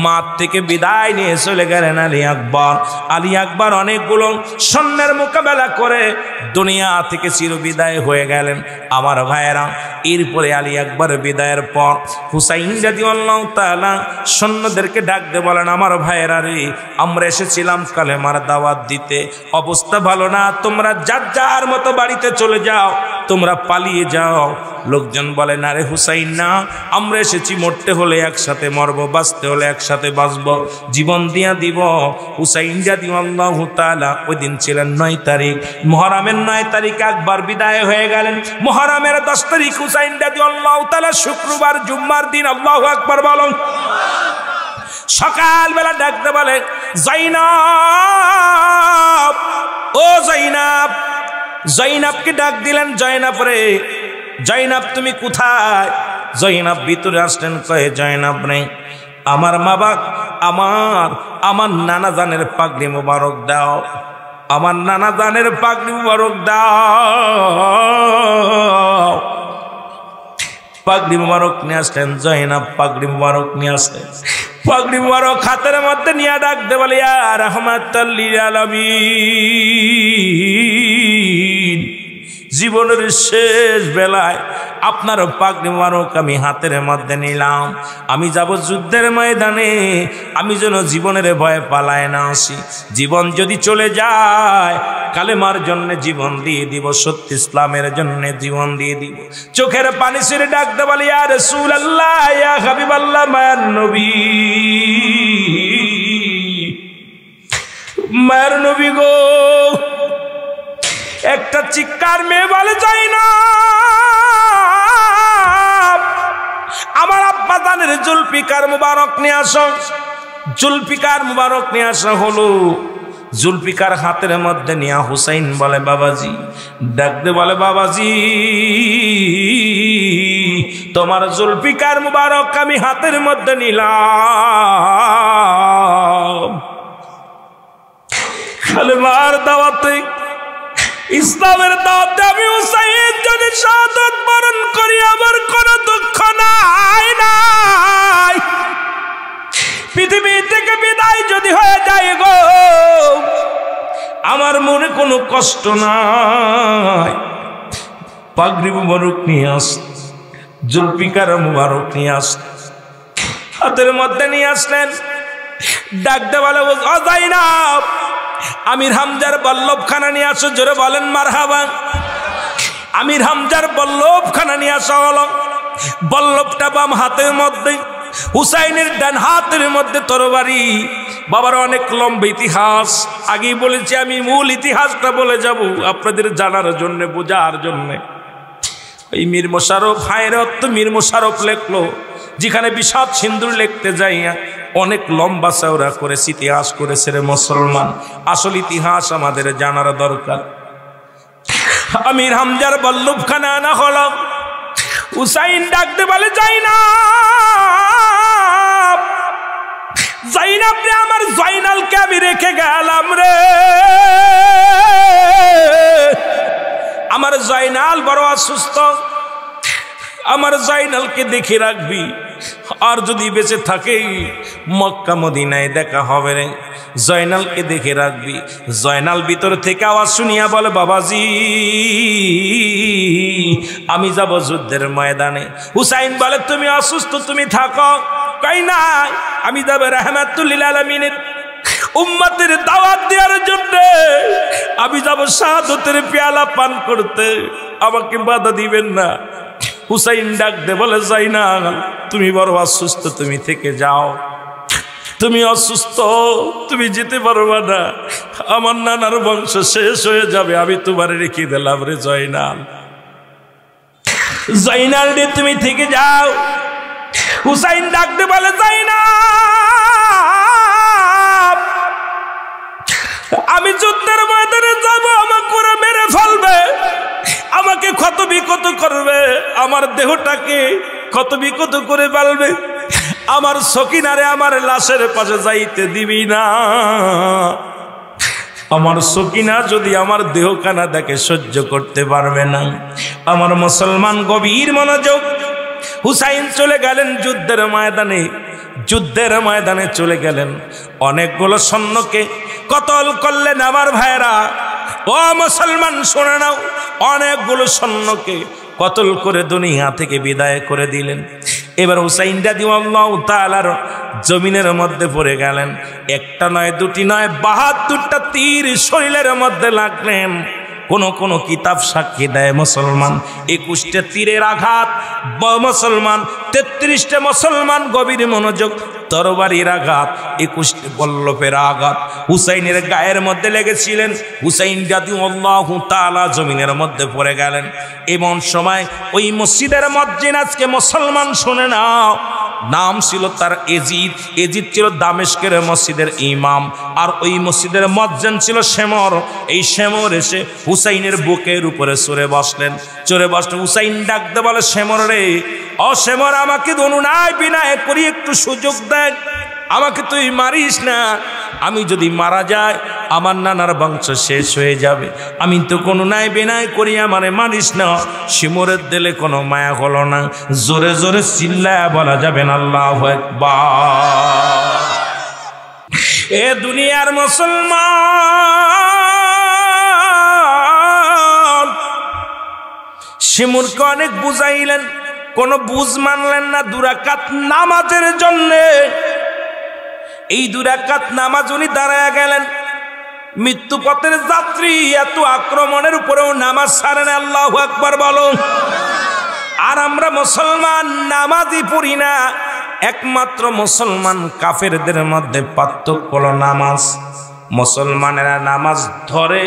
মা থেকে বিদায় নিয়ে চলে গেলেন আলী আকবর। আলী আকবর অনেকগুলো সৈন্যের মোকাবেলা করে দুনিয়া থেকে চিরবিদায় হয়ে গেলেন। আমার ভাইয়েরা, এরপরে আলী আকবর বিদায়ের পর হুসাইন রাদিয়াল্লাহু তাআলা সৈন্যদেরকে ডাক দিয়ে বলেন, আমার ভাইয়েরা রে, আমরা এসেছিলাম কালেমার দাওয়াত দিতে, অবস্থা ভালো না, তোমরা যার যার মতো বাড়িতে চলে যাও, তোমরা পালিয়ে যাও। লোকজন বলে, না রে হুসাইন, না, আমরা এসেছি মরতে হলে একসাথে মরব, বাঁচতে হলে একসাথে বাঁচব, জীবন দিয়া দিব। হুসাইন রাদিয়াল্লাহু তাআলা ওই দিন ছিলেন 9 তারিখ, মুহররমের 9 তারিখ আকবর বিদায় হয়ে গেলেন। মুহররমের 10 তারিখ হুসাইন রাদিয়াল্লাহু তাআলা শুক্রবার জুম্মার দিন, আল্লাহু আকবার বলুন। সকালবেলা ডাকতে বলে, জাইনাব, ও জাইনাব। জয়নাবকে ডাক দিলেন, জয়নাব রে, জয়নাব তুমি কোথায়? জয়নাব ভিতরে আসলেন। কয়ে, জয়নাব নেই, আমার মা বাপ, আমার নানা জানের পাগড়ি মুবারক দাও, আমার নানা জানের পাগড়ি মুবারক দাও। পাগড়ি মুবারক নিয়ে আসলেন। জয়নাব পাগড়ি মুবারক নিয়ে আসলেন। পাগড়ি মুবারক হাতের মধ্যে নিয়ে ডাকতে বলে ইয়া রাহমাতাল লিল আলামিন, জীবনের শেষ বেলায় আপনার পাগড়ি মুবারক আমি হাতের মধ্যে নিলাম। আমি যাব যুদ্ধের ময়দানে, আমি যেন জীবনের ভয়ে পালায় না আসি। জীবন যদি চলে যায় কালেমার জন্য জীবন দিয়ে দিব, সত্য ইসলামের জন্য জীবন দিয়ে দিব। চোখের পানি ছেড়ে ডাকতে বলি ইয়া রাসূলুল্লাহ, ইয়া হাবিবাল্লাহ, মায়ার নবী, মায়ার নবী গো। একটা চিৎকার মেয়ে বলে যাই না, আমার আব্বা জানের জুলফিকার মুবারক নিয়ে আসো। জুলফিকার মুবারক নিয়ে আসা হলো। জুলফিকার হাতের মধ্যে নিয়ে হুসাইন বলে বাবাজি, ডাকতে বলে বাবাজি, তোমার জুলফিকার মুবারক আমি হাতের মধ্যে নিলাম। কালেমার দাওয়াতে, ইসলামের দাওয়াতে আমি হুসাইন যদি শাহাদাত বরণ করি আমার কোনো দুঃখ নাই নাই। পৃথিবী থেকে বিদায় যদি হয়ে যায় গো আমার মনে কোনো কষ্ট নাই। পাগড়ি মুবারক নিয়ে আস, জুলফিকার মুবারক নিয়ে আস, হাতের মধ্যে নিয়ে আসলেন। ডাকতে বলে ও যায়নাব, আমির হামজার বল্লভখানা নিয়ে আসো। জোরে বলেন মারহাবা। আমির হামজার বল্লভখানা নিয়ে আসা হলো। বল্লভটা বাম হাতের মধ্যে, হুসাইনের ডান হাতের মধ্যে তরবারি। বাবার অনেক লম্বা ইতিহাস, আগেই বলেছি আমি মূল ইতিহাসটা বলে যাব আপনাদের জানার জন্য, বোঝার জন্য। ওই মীর মোশাররফ হায়রত মীর মোশাররফ লেখলো, যেখানে বিষাদ সিন্দুর লিখতে যাইয়া অনেক লম্বা চওড়া করেছে, ইতিহাস করেছে রে মুসলমান। আসল ইতিহাস আমাদের জানার দরকার। আমির হামজার বল্লভখানা আনা হলো। হুসাইন ডাকতে বলে যায়নাব, যায়নাব রে, আমার জয়নালকে আমি রেখে গেলাম রে। আমার জয়নাল বড় অসুস্থ, আমার জয়নালকে দেখে রাখবি, আর যদি বেঁচে থাকে মক্কা মদিনায় দেখা হবে রে। জয়নালকে দেখে রাখবি। জয়নাল ভিতর থেকে আওয়াজ শুনিয়া বলে বাবাজি আমি যাব যুদ্ধের ময়দানে। হুসাইন বলে তুমি অসুস্থ, তুমি থাকো। কই না, আমি যাব রাহমাতুল লিল আলামিনের উম্মতের দাওয়াত দেওয়ার জন্য, আমি যাব শাহাদাতের পেয়ালা পান করতে, আমাকে বাধা দিবেন না। হুসাইন ডাক দে বলে যায়নাব তুমি বড় অসুস্থ, তুমি থেকে যাও, তুমি অসুস্থ, তুমি যেতে পারবা না, আমার নানার বংশ শেষ হয়ে যাবে, আমি তোমার রেখে দিলাম রে জয়নাল। জয়নাল রে তুমি থেকে যাও। হুসাইন ডাক দে বলে যায়নাব আমি যুদ্ধের ময়দানে যাব, আমাকে ওরা মেরে ফেলবে, আমাকে ক্ষত বিক্ষত করবে, আমার দেহটাকে ক্ষত বিক্ষত করে ফেলবে, আমার সকিনারে আমার লাশের পাশে যাইতে দিবি না। আমার সকিনা যদি আমার দেহখানা দেখে সহ্য করতে পারবে না। আমার মুসলমান গভীর মনোযোগ। হুসাইন চলে গেলেন যুদ্ধের ময়দানে, যুদ্ধের ময়দানে চলে গেলেন। অনেকগুলো সৈন্যকে কতল করলেন আমার ভাইরা। ও মুসলমান শুনে নাও, অনেকগুলো সৈন্যকে কতল করে দুনিয়া থেকে বিদায় করে দিলেন। এবার হুসাইন রাদিয়াল্লাহু তাআলার জমিনের মধ্যে পড়ে গেলেন। একটা নয়, দুটি নয়, ৭২টা তীর শরীরের মধ্যে লাগলেন। কোন কোন কিতাব সাক্ষী দেয় মুসলমান ২১টা তীরের আঘাত, মুসলমান ৩৩টা মুসলমান গভীর মনোযোগ, তরবারির আঘাত, ২১টা বল্লভের আঘাত হুসাইনের গায়ের মধ্যে লেগেছিলেন। হুসাইন রাদিয়াল্লাহু তাআলা জমিনের মধ্যে পড়ে গেলেন। এমন সময় ওই মসজিদের মুয়াজ্জিন, আজকে মুসলমান শুনে নাও, নাম ছিল তার এজিদ। এজিদ ছিল দামেস্কের মসজিদের ইমাম, আর ওই মসজিদের মুয়াজ্জিন ছিল শেমর। এই শেমর এসে হুসাইনের বুকের উপরে চড়ে বসলেন। চড়ে বসলে হুসাইন ডাকতে বলে শেমর রে, ও শেমর আমাকে অনুনয় বিনয় করি একটু সুযোগ দেন, আমাকে তুই মারিস না। আমি যদি মারা যাই আমার নানার বংশ শেষ হয়ে যাবে। আমি তো কোনো নাই বেনাই করি আমারে মানিস না। শিমরের দিলে কোনো মায়া হলো না। জোরে জোরে চিল্লায়া বলা যাবে না আল্লাহু আকবার। এ দুনিয়ার মুসলমান, শিমুরকে অনেক বুঝাইলেন, কোনো বুঝ মানলেন না। 2 রাকাত নামাজের জন্যে, এই 2 রাকাত নামাজ উনি দাঁড়ায় গেলেন। মৃত্যু পথের যাত্রী এত আক্রমণের উপরেও নামাজ ছাড়েন। আল্লাহু আকবার বলো। আর আমরা মুসলমান নামাজই পড়ি না। একমাত্র মুসলমান কাফেরদের মধ্যে পার্থক্য হলো নামাজ। মুসলমানেরা নামাজ ধরে,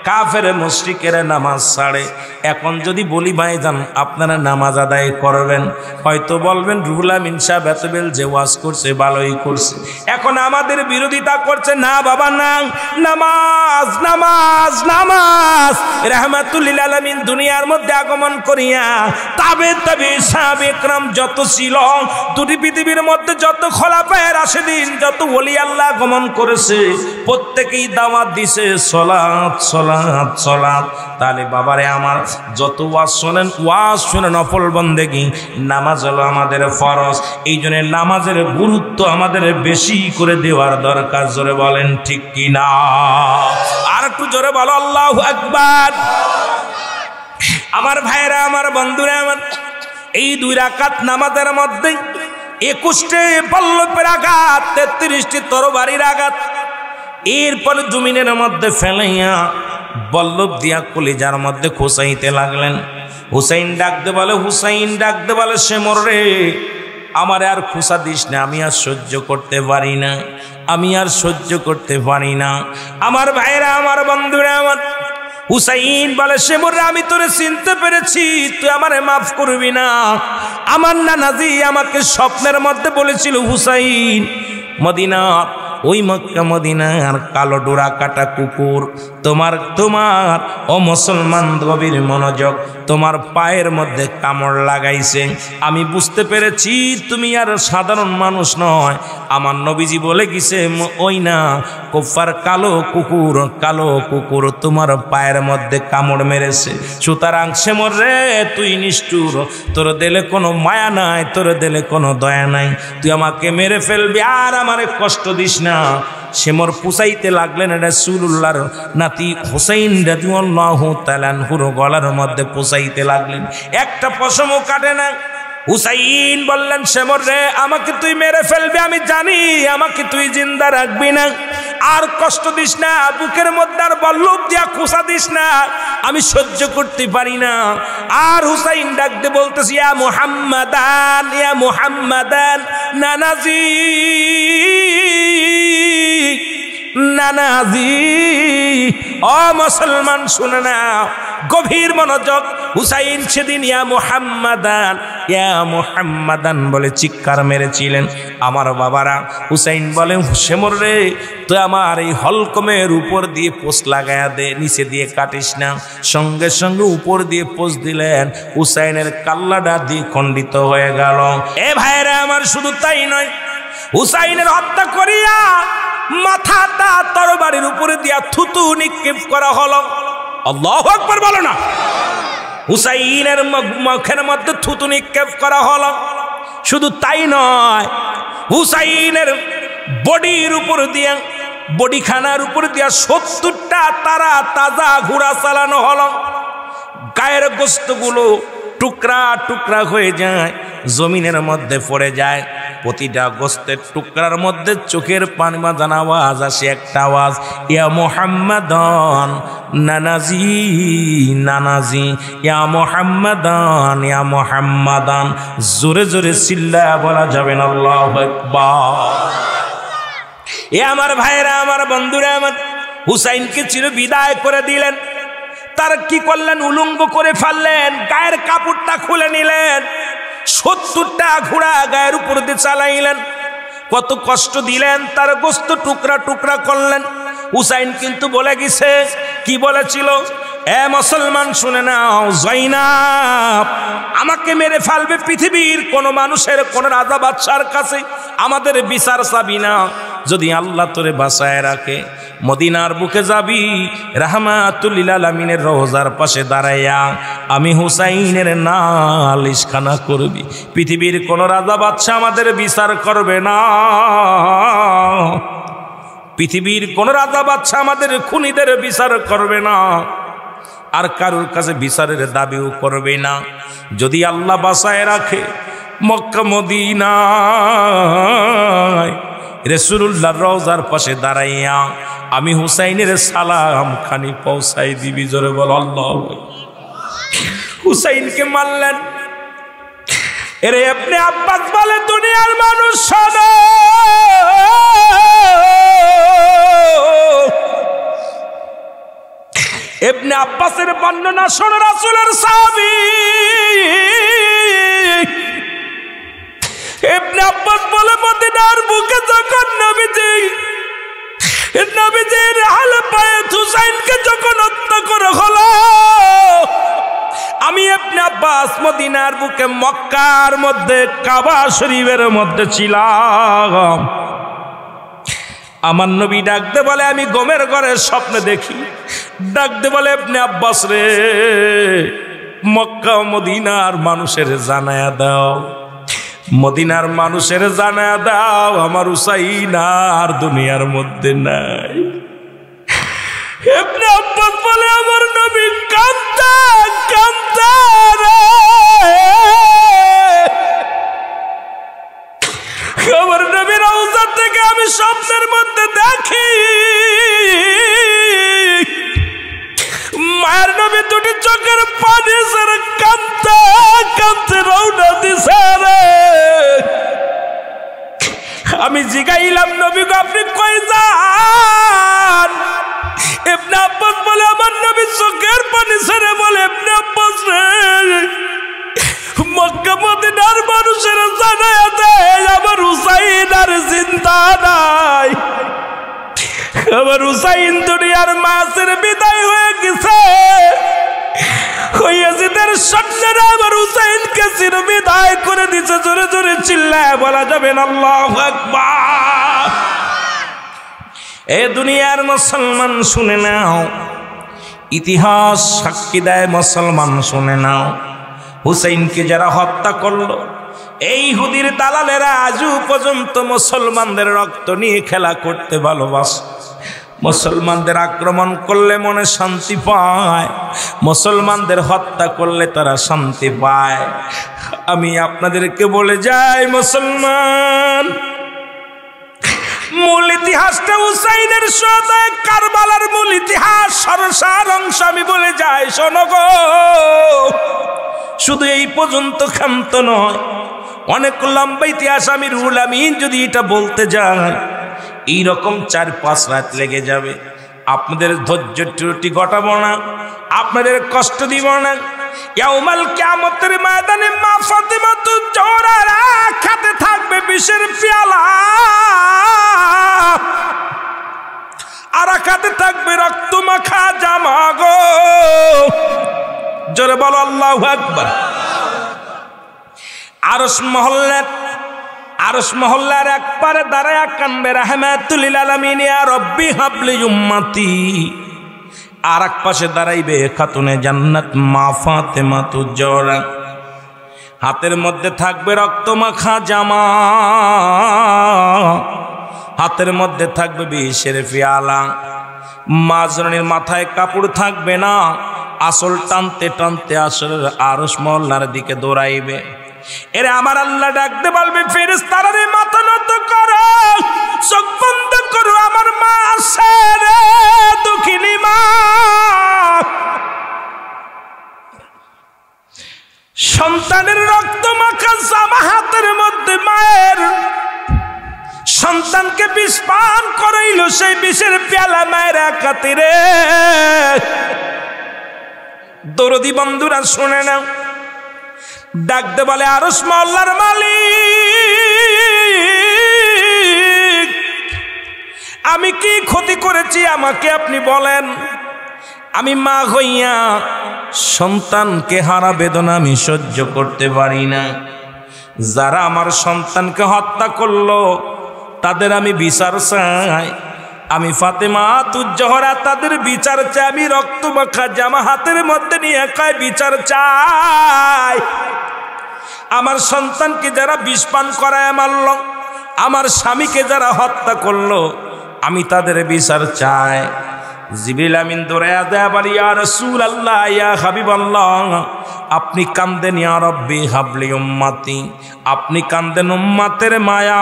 কাফের মুশরিকেরা নামাজ ছাড়ে। এখন যদি বলি ভাইজান আপনারা নামাজ আদায় করবেন, হয়তো বলবেন রুহুল আমিন সাহেব এতবেল যে ওয়াজ করছে ভালোই করছে, এখন আমাদের বিরোধিতা করছে। না বাবা না, নামাজ নামাজ নামাজ। রাহমাতুল লিল আলামিন দুনিয়ার মধ্যে আগমন করিয়া তাবে সাহাবে একরাম যত ছিল, দুটি পৃথিবীর মধ্যে যত খোলাফায়ে রাশিদিন, যত ওলি আল্লাহ আগমন করেছে, প্রত্যেকেই দাওয়াত দিছে সালাত সালাত সালাত। তাহলে বাবারে আমার যত ওয়াজ শোনেন, ওয়াজ শুনে নফল বন্দেগী, নামাজ হলো আমাদের ফরজ। এই জন্য নামাজের গুরুত্ব আমাদের বেশি করে দেওয়ার দরকার। জোরে বলেন ঠিক কি না? আর একটু জোরে বলো আল্লাহু আকবার। আমার ভাইরা, আমার বন্ধুরা, আমার এই 2 রাকাত নামাজের মধ্যে 21টি পল্লবের আঘাত, 33টি তরবারির আঘাত। এরপরে জমিনের মধ্যে ফেলাইয়া বল্লভ দিয়া কলিজার মধ্যে খোসাইতে লাগলেন। হুসাইন ডাকতে বলে, হুসাইন ডাকতে বলে, শিমর রে আমারে আর খোসা দিস না, আমি আর সহ্য করতে পারি না, আমি আর সহ্য করতে পারি না। আমার ভাইরা, আমার বন্ধুরা, আমার হুসাইন বলে, শিমর রে আমি তোরে চিনতে পেরেছি, তুই আমারে মাফ করবি না। আমার নানাজি আমাকে স্বপ্নের মধ্যে বলেছিল, হুসাইন মদিনা, ওই মক্কা মদিনার কালো ডোরা কাটা কুকুর তোমার ও মুসলমান গভীর মনোযোগ, তোমার পায়ের মধ্যে কামড় লাগাইছে। আমি বুঝতে পেরেছি তুমি আর সাধারণ মানুষ নয়। আমার নবীজি বলে গেছে, ওই না কুফার কালো কুকুর তোমার পায়ের মধ্যে কামড় মেরেছে। সুতরাং শিমর রে তুই নিষ্ঠুর, তোর দিলে কোনো মায়া নাই, তোর দিলে কোনো দয়া নাই, তুই আমাকে মেরে ফেলবি, আর আমারে কষ্ট দিস না। শিমর পুষাইতে লাগলেন রাসূলুল্লাহর নাতি হুসাইন রাদিয়াল্লাহু তাআলা আনহুর গলার মধ্যে পুষাইতে লাগলেন। একটা পশমও কাটে না। হুসাইন বললেন, শিমর রে আমাকে তুই মেরে ফেলবি, আমি জানি আমাকে তুই জিন্দা রাখবি না, আর কষ্ট দিস না, বুকের মধ্যে আর বল্লভ দিয়া খোসা দিস না, আমি সহ্য করতে পারি না। আর হুসাইন ডাকতে বলতেছি, ইয়া মুহাম্মাদান, ইয়া মুহাম্মাদান, নানাজি নানাজি। ও মুসলমান শুনে না, গভীর মনোযোগ। হুসাইন সেদিন ইয়া মুহাম্মাদান বলে চিৎকার মেরেছিলেন। আমার বাবারা, হুসাইন বলেন, শিমর রে তুই আমার এই হলকমের উপর দিয়ে পোষ লাগায়া দে, নিচে দিয়ে কাটিস না। সঙ্গে সঙ্গে উপর দিয়ে পোষ দিলেন, হুসাইনের কাল্লাটা দিয়ে খণ্ডিত হয়ে গেল। এ ভাইরা আমার, শুধু তাই নয়, হুসাইনের হত্যা করিয়া মাথাটা তরবারির উপরে দিয়া থুতু নিক্ষেপ করা হলো। আল্লাহু আকবার বলো না। হুসাইনের মুখের মধ্যে থুতু নিক্ষেপ করা হলো। শুধু তাই নয়, হুসাইনের বডির উপর দিয়া, বডিখানার উপর দিয়া 70টা তারা তাজা ঘোড়া চালানো হলো। গায়ের গোস্তগুলো টুকরা টুকরা হয়ে যায়, জমিনের মধ্যে পড়ে যায়। প্রতিটা গোস্তের টুকরার মধ্যে চোখের পানি বাঁধানো আওয়াজ আসে, একটা আওয়াজ, ইয়া মুহাম্মাদান নানাজি নানাজি, ইয়া মুহাম্মাদান ইয়া মুহাম্মাদান। জোরে জোরে চিল্লায়া বলা যাবে না আল্লাহু আকবার। এ আমার ভাইরা, আমার বন্ধুরা, আমার হুসাইনকে চির বিদায় করে দিলেন। তার কি করলেন? উলঙ্গ করে ফেললেন, গায়ের কাপড়টা খুলে নিলেন, 70টা ঘোড়া গায়ের উপর দিয়ে চালাইলেন। কত কষ্ট দিলেন, তার গোস্ত টুকরা টুকরা করলেন। হুসাইন কিন্তু বলে গেছে, কি বলেছিল? এ মুসলমান শুনে নাও, জয়নাব আমাকে মেরে ফেলবে, পৃথিবীর কোন মানুষের কোন রাজা বাদশার কাছে আমাদের বিচার চাবি না। যদি আল্লাহ তোরে বাঁচায় রাখে মদিনার বুকে যাবি, রাহমাতুল লিল আলামিনের রওজার পাশে দাঁড়াইয়া আমি হুসাইনের নালিশখানা করবি। পৃথিবীর কোন রাজা বাদশা আমাদের বিচার করবে না, পৃথিবীর কোন রাজা বাদশা আমাদের খুনিদের বিচার করবে না, আর কারোর কাছে বিচারের দাবিও করবে না। যদি আল্লাহ বাঁচায় রাখে মক্কা মদিনায় রাসূলুল্লাহর রওজার পাশে দাঁড়াইয়া আমি হুসাইনের সালাম খানি পৌঁছাই দিবি। জোরে বল আল্লাহু আকবার। হুসাইনকে মারলেন। এরে ইবনে আব্বাস বলে দুনিয়ার মানুষ শোনো, ইবনে আব্বাসের বর্ণনা শোনো, রাসূলের সাহাবী ইবনে আব্বাস বলে মদিনার বুকে যখন নবীজির হাল পায়ে হুসাইনকে যখন হত্যা করা হলো, আমি ইবনে আব্বাস মদিনার বুকে মক্কার মধ্যে কাবা শরীফের মধ্যে ছিলাম। আমার নবী ডাকতে বলে আমি ঘুমের ঘরে স্বপ্নে দেখি, ডাকতে বলে ইবনে আব্বাস রে মক্কা মদিনার মানুষের জানায়া দাও, মদিনার মানুষের জানায়া দাও আমার হুসাইন আর দুনিয়ার মধ্যে নাই। ইবনে আব্বাস বলে আমার নবী কাঁদতে কাঁদতে রে, আমার নবী রওজা থেকে আমি স্বপ্নের মধ্যে দেখি মায়ের নবী দুটি চোখের পানি ছেড়ে কাঁদতে কাঁদতে রওনা দিছে রে। আমি জিগাইলাম নবী গো আপনি কই যান? ইবনে আব্বাস বলে আমার নবী চোখের পানি ছেড়ে বলে ইবনে আব্বাস রে মক্কা মদিনার মানুষের জানায়া দেয় আমার হুসাইন আর জিন্দা নাই, আমার হুসাইন দুনিয়ার মাঝের বিদায় হয়ে গেছে। ইয়াজিদের সামনে আমার হুসাইনকে চির বিদায় করে দিছে। জোরে জোরে চিল্লায় বলা যাবে না আল্লাহু আকবার। এ দুনিয়ার মুসলমান শুনে নাও, ইতিহাস সাক্ষী দেয় মুসলমান শুনে নাও, হুসাইনকে যারা হত্যা করলো এই ইহুদির দালালেরা আজও পর্যন্ত মুসলমানদের রক্ত নিয়ে খেলা করতে ভালোবাসে। মুসলমানদের আক্রমণ করলে মনে শান্তি পায়, মুসলমানদের হত্যা করলে তারা শান্তি পায়। আমি আপনাদেরকে বলে যাই মুসলমান, মূল ইতিহাসটা হুসাইনের সাথে কারবালার মূল ইতিহাস সরসার অংশ আমি বলে যাই শোনো গো। শুধু এই পর্যন্ত ক্ষান্ত নয়, অনেক লম্বা ইতিহাস আমি রুহুল আমিন যদি এটা বলতে যাই এইরকম 4-5 রাত লেগে যাবে। আপনাদের ধৈর্য ত্রুটি ঘটাবো না, আপনাদের কষ্ট দিব না। ইয়াউমাল কিয়ামতের ময়দানে মা ফাতিমাতুজ জোহরার হাতে থাকবে বিষের পেয়ালা, আর হাতে থাকবে রক্ত মাখা জামা গো। জোরে বলো আল্লাহু আকবার। আরশ মহল্লার একবারে দাঁড়ায়া কানবে রাহমাতুল লিল আলামিন ইয়া রব্বি হাবলি উম্মতি। আর এক পাশে দাঁড়াইবে খাতুনে জান্নাত মা ফাতেমাতুজ জোহরা, হাতের মধ্যে থাকবে রক্ত মাখা জামা, হাতের মধ্যে থাকবে বিষের পেয়ালা। মা জননীর মাথায় কাপড় থাকবে না, আসল টানতে টানতে আসলের আরশ মহল্লার দিকে দৌড়াইবে। এরে আমার আল্লাহ ডাকতে বলবে ফেরেশতারা রে মাথা নত করো, চোখ বন্ধ করো, আমার মা আসে রে দুঃখিনী মা। সন্তানের রক্ত মাখা জামা হাতের মধ্যে মায়ের, সন্তানকে বিষ পান করাইল সেই বিষের পেয়ালা মায়ের খাতিরে। দরদি বন্ধুরা শুনে নাও, ডাকতে বলে আরশ মহল্লার মালিক আমি কি ক্ষতি করেছি আমাকে আপনি বলেন। আমি মা হইয়া সন্তানকে হারা বেদনা আমি সহ্য করতে পারি না। যারা আমার সন্তানকে হত্যা করলো তাদের আমি বিচার চাই। আমি ফাতেমা তুজ্জোহরা তাদের বিচার চাই। আমি রক্ত মাখা জামা হাতের মধ্যে নিয়ে কয় বিচার চাই। আমার সন্তানকে যারা বিষ পান করায় মারল, আমার স্বামীকে যারা হত্যা করলো, আমি তাদের বিচার চাই। জিবরিল আমিন দৌড়ায়া দেয়া বলি, ইয়া রাসূলুল্লাহ, ইয়া হাবিবাল্লাহ, আপনি কান্দেন ইয়া রব্বি হাবলি উম্মতি, আপনি কান্দেন উম্মতের মায়ায়,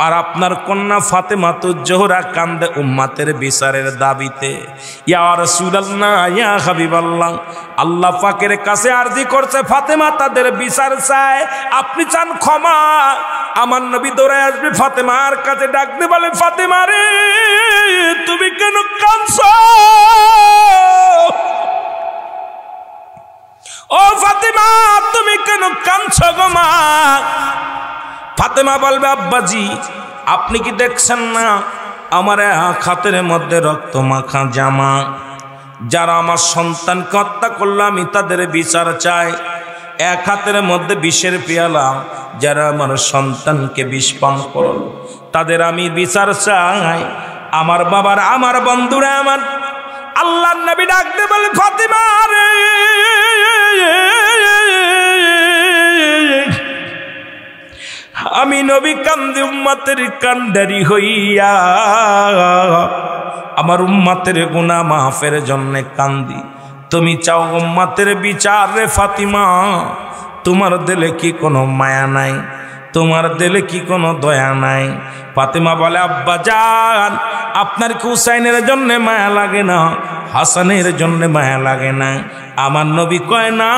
আর আপনার কন্যা ফাতেমা তুজ্জোহরা কান্দে উম্মতের বিচারের দাবিতে। ইয়া রাসূলুল্লাহ, ইয়া হাবিবাল্লাহ, আল্লাহ পাকের কাছে আরজি করছে ফাতেমা তাদের বিচার চায়, আপনি চান ক্ষমা। আমার নবী দৌড়ায় আসবে ফাতেমার কাছে, ডাকতে বলে, ফাতেমা রে, তুমি কেন কাঁদছো? ও ফাতেমা, তুমি কেন কাঁদছো গো মা? ফাতেমা বলবে, আব্বাজি আপনি কি দেখছেন না আমার হাতের মধ্যে রক্ত মাখা জামা, যারা আমার সন্তানকে হত্যা করলো আমি তাদের বিচার চাই। এক হাতের মধ্যে বিষের পেয়ালা, যারা আমার সন্তানকে বিষ পান করল তাদের আমি বিচার চাই। আমার বাবার, আমার বন্ধুরা, আমার আল্লাহর নবী ডাকতে বলে, ফাতেমা রে, আমি নবী কান্দি উম্মতের কান্ডারি হইয়া, আমার উম্মতের গুনাহ মাফের জন্য কান্দি। তুমি চাও উম্মতের বিচার রে ফাতিমা, তোমার দিলে কি কোনো মায়া নাই? তোমার দিলে কি কোনো দয়া নাই? ফাতিমা বলে, আব্বা জান, আপনার কি হুসাইনের জন্য মায়া লাগে না? হাসানের জন্য মায়া লাগে না? আমার নবী কয় না,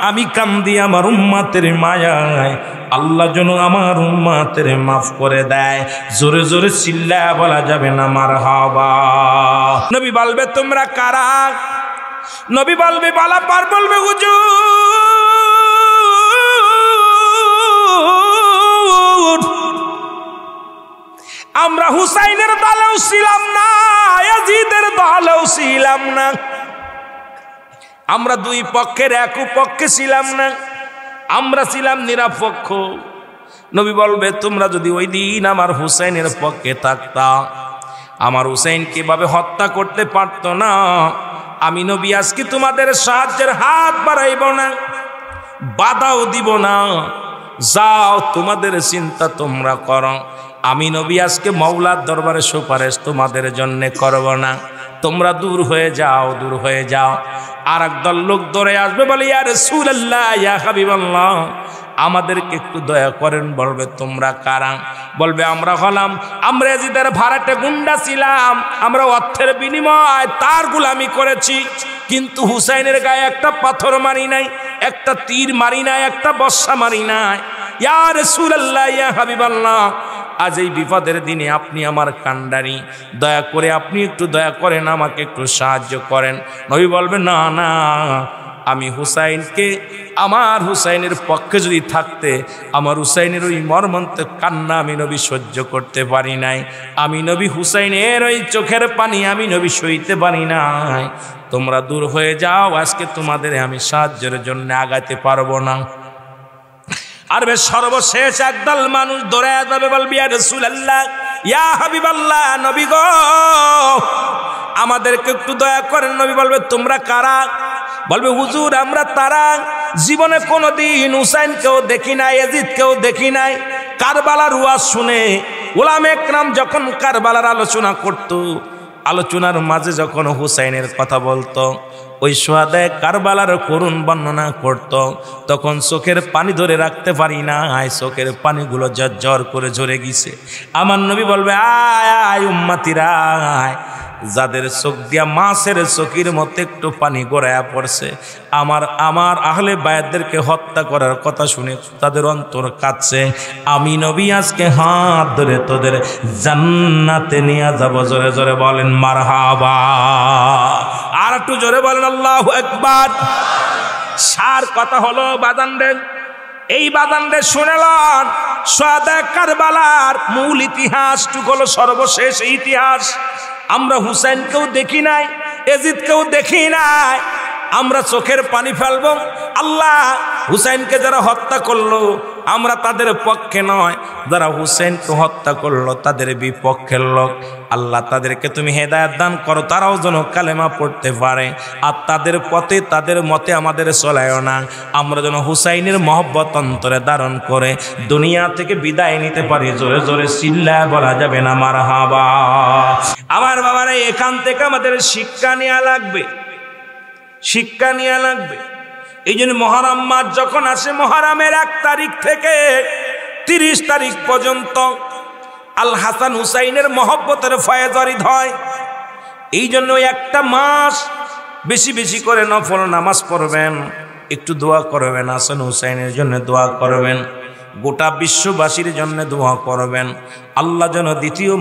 আমি কান্দি আমার উম্মতের মায়ায়, আল্লাহ যেন আমার উম্মতের মাফ করে দেয়। জোরে জোরে চিল্লায়া বলা যাবে না মারহাবা। নবী বলবে, তোমরা কারা? নবী বলবে, বালা পার বলবে, হুজুর আমরা হুসাইনের দলেও ছিলাম না, ইয়াজিদের দলেও ছিলাম না, আমরা দুই পক্ষের এক পক্ষে ছিলাম না, আমরা ছিলাম নিরপেক্ষ। নবী বলবে, তোমরা যদি ওই দিন আমার হুসাইনের পক্ষে থাকতা, আমার হুসাইন কিভাবে হত্যা করতে পারতো না, আমি নবী আজকে তোমাদের সাহায্যের হাত বাড়াইব না, বাধাও দিব না। যাও, তোমাদের চিন্তা তোমরা করো, আমি নবী আজকে মাওলার দরবারে সুপারিশ তোমাদের জন্য করব না। তোমরা দূর হয়ে যাও, দূর হয়ে যাও। আর একদল লোক ধরে আসবে, বলে, ইয়া রাসূলুল্লাহ, ইয়া হাবিবাল্লাহ, আমাদেরকে একটু দয়া করেন। বলবে, তোমরা কারা? বলবে, আমরা হলাম, আমরা ইয়াজিদের ভাড়াটে গুন্ডা ছিলাম, আমরা অর্থের বিনিময়ে তার গোলামি করেছি, কিন্তু হুসাইনের গায়ে একটা পাথর মারি নাই, একটা তীর মারি নাই, একটা বর্ষা মারি নাই। ইয়া রাসূলুল্লাহ, ইয়া হাবিবাল্লাহ, আজ এই বিপদের দিনে আপনি আমার কান্ডারি, দয়া করে আপনি একটু দয়া করেন, আমাকে একটু সাহায্য করেন। নবী বলবে, না না, আমি হুসাইনকে, আমার হুসাইনের পক্ষে যদি থাকতে, আমার হুসাইনের ওই মর্মান্তিক কান্না আমি নবী সহ্য করতে পারি নাই, আমি নবী হুসাইনের ওই চোখের পানি আমি নবী সইতে পারি নাই। তোমরা দূর হয়ে যাও, আজকে তোমাদের আমি সাহায্যের জন্য আগাতে পারবো না। আর বেশ সর্বশেষ একদল মানুষ দৌড়ায় যাবে, বলবি, ইয়া রাসূলুল্লাহ, ইয়া হাবিবাল্লাহ, নবী গো, আমাদেরকে একটু দয়া করেন। নবী বলবে, তোমরা কারা? বলবে, হুজুর আমরা তারা, জীবনে কোনোদিন হুসাইনকেও দেখি নাই, ইয়াজিদকেও দেখি নাই। কারবালার ওয়াজ শুনে উলামা একরাম যখন কারবালার আলোচনা করত, আলোচনার মাঝে যখন হুসাইনের কথা বলতো, ওই শুহাদায়ে কারবালার করুণ বর্ণনা করত, তখন চোখের পানি ধরে রাখতে পারি না, চোখের পানিগুলো ঝরঝর করে ঝরে গেছে। আমার নবী বলবে, আয় আয় উম্মতিরা আয়, যাদের চোখ দিয়া মাছের চোখের মতো একটু পানি গড়ায়া পড়ছে, আমার আহলে বায়াতদেরকে হত্যা করার কথা শুনে তাদের অন্তর কাঁদছে, আমি নবী আজকে হাত ধরে তোদের জান্নাতে নিয়ে যাব। জোরে জোরে বলেন মারহাবা। আর একটু জোরে বলেন আল্লাহু আকবার। সার কথা হলো, বাজানদের, এই বাজানদের শুনেলন, শুহাদায়ে কারবালার মূল ইতিহাসটুকু হলো সর্বশেষ ইতিহাস। আমরা হুসাইনকেও দেখি নাই, ইয়াজিদকেও দেখি নাই, আমরা চোখের পানি ফেলবো, আল্লাহ হুসাইনকে যারা হত্যা করলো আমরা তাদের পক্ষে নয়, যারা হুসাইনকে হত্যা করলো তাদের বিপক্ষের লোক। আল্লাহ তাদেরকে তুমি হেদায়েত দান করো, তারাও যেন কালেমা পড়তে পারে, আর তাদের পথে তাদের মতে আমাদের চলায়ও না। আমরা যেন হুসাইনের মহব্বত অন্তরে ধারণ করে দুনিয়া থেকে বিদায় নিতে পারি। জোরে জোরে চিল্লায় বলা যাবে না মারহাবা। আমার বাবারা, এখান থেকে আমাদের শিক্ষা নেওয়া লাগবে, শিক্ষা নেওয়া লাগবে। এই জন্য মহরম মাস যখন আসে, মহরমের 1 তারিখ থেকে 30 তারিখ পর্যন্ত আল হাসান হুসাইনের মহব্বতের ফয়েজারিদ হয়। এই জন্য একটা মাস বেশি বেশি করে নফল নামাজ পড়বেন, একটু দোয়া করবেন, হাসান হুসাইনের জন্য দোয়া করবেন, গোটা বিশ্ববাসীর জন্য দোয়া করবেন। আল্লাহ যেন দ্বিতীয়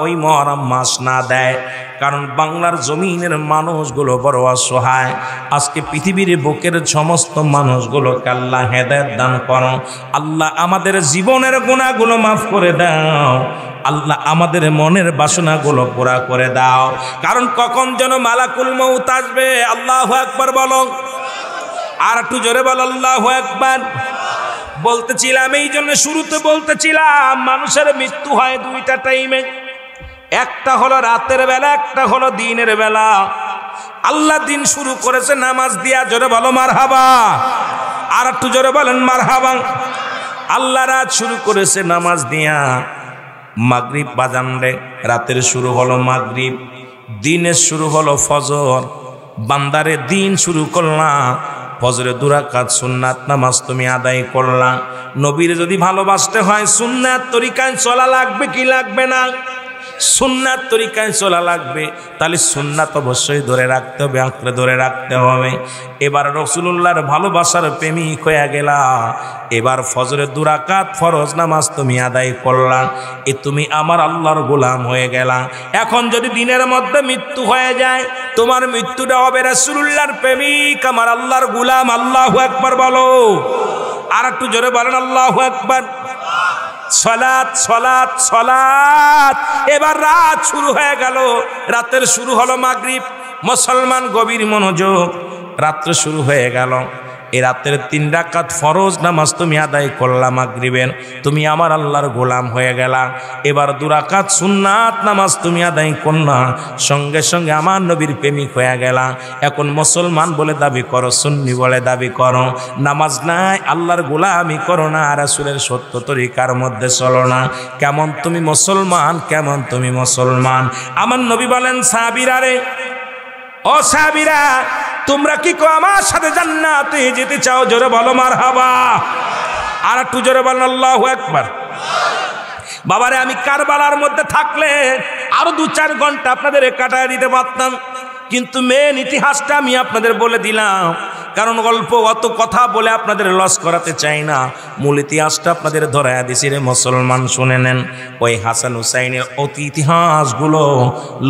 ওই মহরম মাস না দেয়, কারণ বাংলার জমিনের মানুষগুলো বড় অসহায়। আজকে পৃথিবীর বুকের সমস্ত মানুষগুলোকে আল্লাহ হেদায়েত দান করো। আল্লাহ আমাদের জীবনের গুনাহগুলো মাফ করে দাও। আল্লাহ আমাদের মনের বাসনাগুলো পুরা করে দাও, কারণ কখন যেন মালাকুল মউত আসবে। আল্লাহু আকবার বলো, আর একটু জোরে বলো আল্লাহু আকবার। বলতেছিলাম, এই জন্য শুরুতে বলতেছিলাম মানুষের মৃত্যু হয় 2টা টাইমে, একটা হলো রাতের বেলা, একটা হলো দিনের বেলা। আল্লাহ দিন শুরু করেছে নামাজ দিয়া, জোরে বলো মারহাবা। আর একটু জোরে বলেন মারহাবা। আল্লাহ রাত শুরু করেছে নামাজ দিয়া, মাগরিব বাজান রে, রাতের শুরু হলো মাগরিব, দিনের শুরু হলো ফজর। বান্দারে দিন শুরু করলাম, ফজরে 2 রাকাত সুন্নাত নামাজ তুমি আদায় করলা। নবীর যদি ভালোবাসতে হয় সুন্নাত তরিকায় চলা লাগবে কি লাগবে না? সুন্নাত তরিকায় চলা লাগবে। তাহলে সুন্নাত অবশ্যই ধরে রাখতে হবে, আঁকড়ে ধরে রাখতে হবে। এবার রাসূলুল্লাহর ভালোবাসার প্রেমিক হয়ে গেলা, এবার ফজরে 2 রাকাত ফরজ নামাজ তুমি আদায় করলা, এ তুমি আমার আল্লাহর গোলাম হয়ে গেলা। এখন যদি দিনের মধ্যে মৃত্যু হয়ে যায়, তোমার মৃত্যুটা হবে রাসূলুল্লাহর প্রেমিক, আমার আল্লাহর গোলাম। আল্লাহু আকবার বলো, আর একটু জোরে বলেন আল্লাহু আকবার। সালাত সালাত সালাত। এবার রাত শুরু হয়ে গেল, রাতের শুরু হলো মাগরিব। মুসলমান গভীর মনোযোগ, রাত্রে শুরু হয়ে গেল। এই রাতের 3 রাকাত ফরজ নামাজ তুমি আদায় করলা মাগরিবের, তুমি আমার আল্লাহর গোলাম হয়ে গেলা। এবার 2 রাকাত সুন্নাত নামাজ তুমি আদায় করলা, সঙ্গে সঙ্গে আমার নবীর প্রেমিক হয়ে গেলা। এখন মুসলমান বলে দাবি করো, সুন্নি বলে দাবি করো, নামাজ নাই, আল্লাহর গোলামি করো না, রাসূলের সত্য তরিকার মধ্যে চলো না। কেমন তুমি মুসলমান, কেমন তুমি মুসলমান? আমার নবী বলেন, সাহাবীরা রে, ও সাহাবীরা, তোমরা কি আমার সাথে জান্নাতে যেতে চাও? জোরে বলো মারহাবা। আর একটু জোরে বলেন আল্লাহু আকবার। বাবারে, আমি কারবালার মধ্যে থাকলে আরো 2-4 ঘন্টা আপনাদের কাটায় দিতে পারতাম, কিন্তু মেন ইতিহাসটা আমি আপনাদের বলে দিলাম, কারণ অল্প অত কথা বলে আপনাদের লস করাতে চাই না। মূল ইতিহাসটা আপনাদের ধরায়া দিছি রে মুসলমান, শুনে নেন। ওই হাসান হুসাইনের অতি ইতিহাসগুলো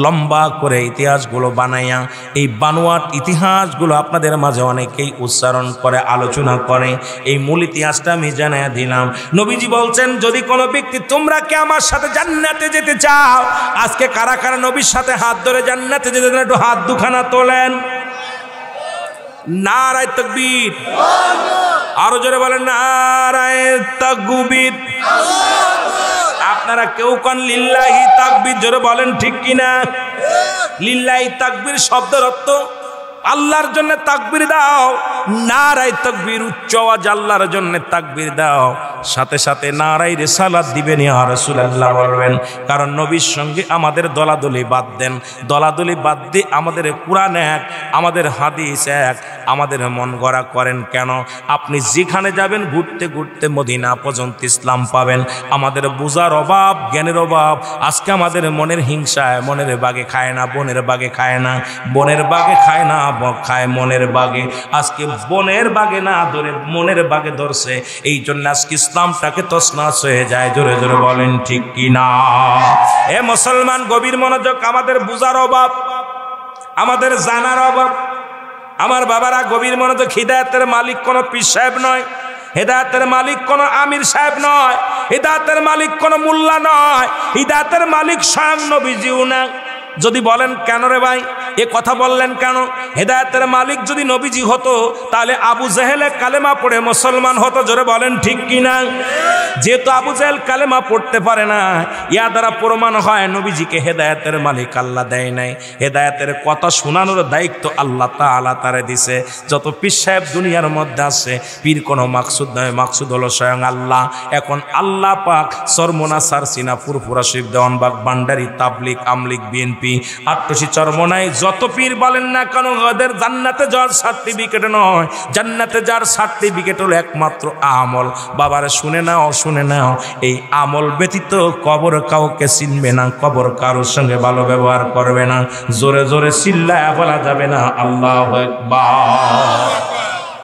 লম্বা করে ইতিহাসগুলো বানাইয়া, এই বানোয়াট ইতিহাসগুলো আপনাদের মাঝে অনেকেই উচ্চারণ করে, আলোচনা করে। এই মূল ইতিহাসটা আমি জানাইয়া দিলাম। নবীজি বলছেন, যদি কোনো ব্যক্তি তোমরা কি আমার সাথে জান্নাতে যেতে চাও, আজকে কারা কারা নবীর সাথে হাত ধরে জান্নাতে যেতে চান? একটু হাত দুখানা তোলেন। নারায়ে তাকবীর। আরো জোরে বলেন নারায়ে তাকবীর। আপনারা কেউ কোন লিল্লাহি তাকবীর, জোরে বলেন ঠিক কিনা? লিল্লাহি তাকবীর শব্দের অর্থ আল্লাহর জন্য তাকবীর দাও। নারায়ে তাকবীর, উচ্চ আওয়াজ আল্লাহর জন্য তাকবীর দাও। সাথে সাথে নারায়ে রিসালাত দিবেন, ইয়া রাসূলুল্লাহ বলবেন। কারণ নবীর সঙ্গে আমাদের দলাদলি বাদ দেন, দলাদলি বাদ দিয়ে আমাদের কোরআন এক, আমাদের হাদিস এক, আমাদের মন গড়া করেন কেন? আপনি যেখানে যাবেন ঘুরতে ঘুরতে মদিনা পর্যন্ত ইসলাম পাবেন। আমাদের বোঝার অভাব, জ্ঞানের অভাব। আজকে আমাদের মনের হিংসায় মনের বাগে খায় না, বনের বাগে খায় না, বনের বাগে খায় না, খায় মনের বাগে। আজকে বনের বাগে না ধরে মনের বাগে ধরছে, এই জন্য আজকে ইসলামটাকে তছনছ হয়ে যায়। জোরে জোরে বলেন ঠিক কিনা? এ মুসলমান, গভীর মনোযোগ। আমাদের বুঝার অভাব, আমাদের জানার অভাব। আমার বাবারা, গভীর মনোযোগ। হিদায়াতের মালিক কোনো পীর সাহেব নয়, হিদায়াতের মালিক কোনো আমির সাহেব নয়, হিদায়াতের মালিক কোনো মোল্লা নয়, হিদায়াতের মালিক স্বয়ং নবীজিও না। যদি বলেন কেন রে ভাই এ কথা বললেন কেন? হেদায়েতের মালিক যদি নবীজি হতো তাহলে আবু জেহেলে কালেমা পড়ে মুসলমান হতো। জোরে বলেন ঠিক কিনা? যেহেতু আবু জেহেল কালেমা পড়তে পারে না, ইয়া দ্বারা প্রমাণ হয় নবীজিকে হেদায়েতের মালিক আল্লাহ দেয় নাই। হেদায়েতের কথা শোনানোর দায়িত্ব আল্লাহ তাআলা তারে দিছে। যত পীর সাহেব দুনিয়ার মধ্যে আছে, পীর কোনো মাকসুদ নয়, মাকসুদ হলো স্বয়ং আল্লাহ। এখন আল্লাহ পাক চরমোনা, সারসিনা, ফুরফুরা শরীফ, দেওয়ানবাগ, ভান্ডারি, তাবলিগ, আমলিগ, বিএনপি, আট্টসি, চরমোনাই যত পীর বলেন না কেন, ওদের জান্নাতে যাওয়ার সার্টিফিকেট নয়, জান্নাতে যাওয়ার সার্টিফিকেট হলো একমাত্র আমল। বাবারে শুনে নাও, শুনে নাও, এই আমল ব্যতীত কবর কাউকে চিনবে না, কবর কারোর সঙ্গে ভালো ব্যবহার করবে না। জোরে জোরে চিল্লায়া বলা যাবে না আল্লাহু আকবার।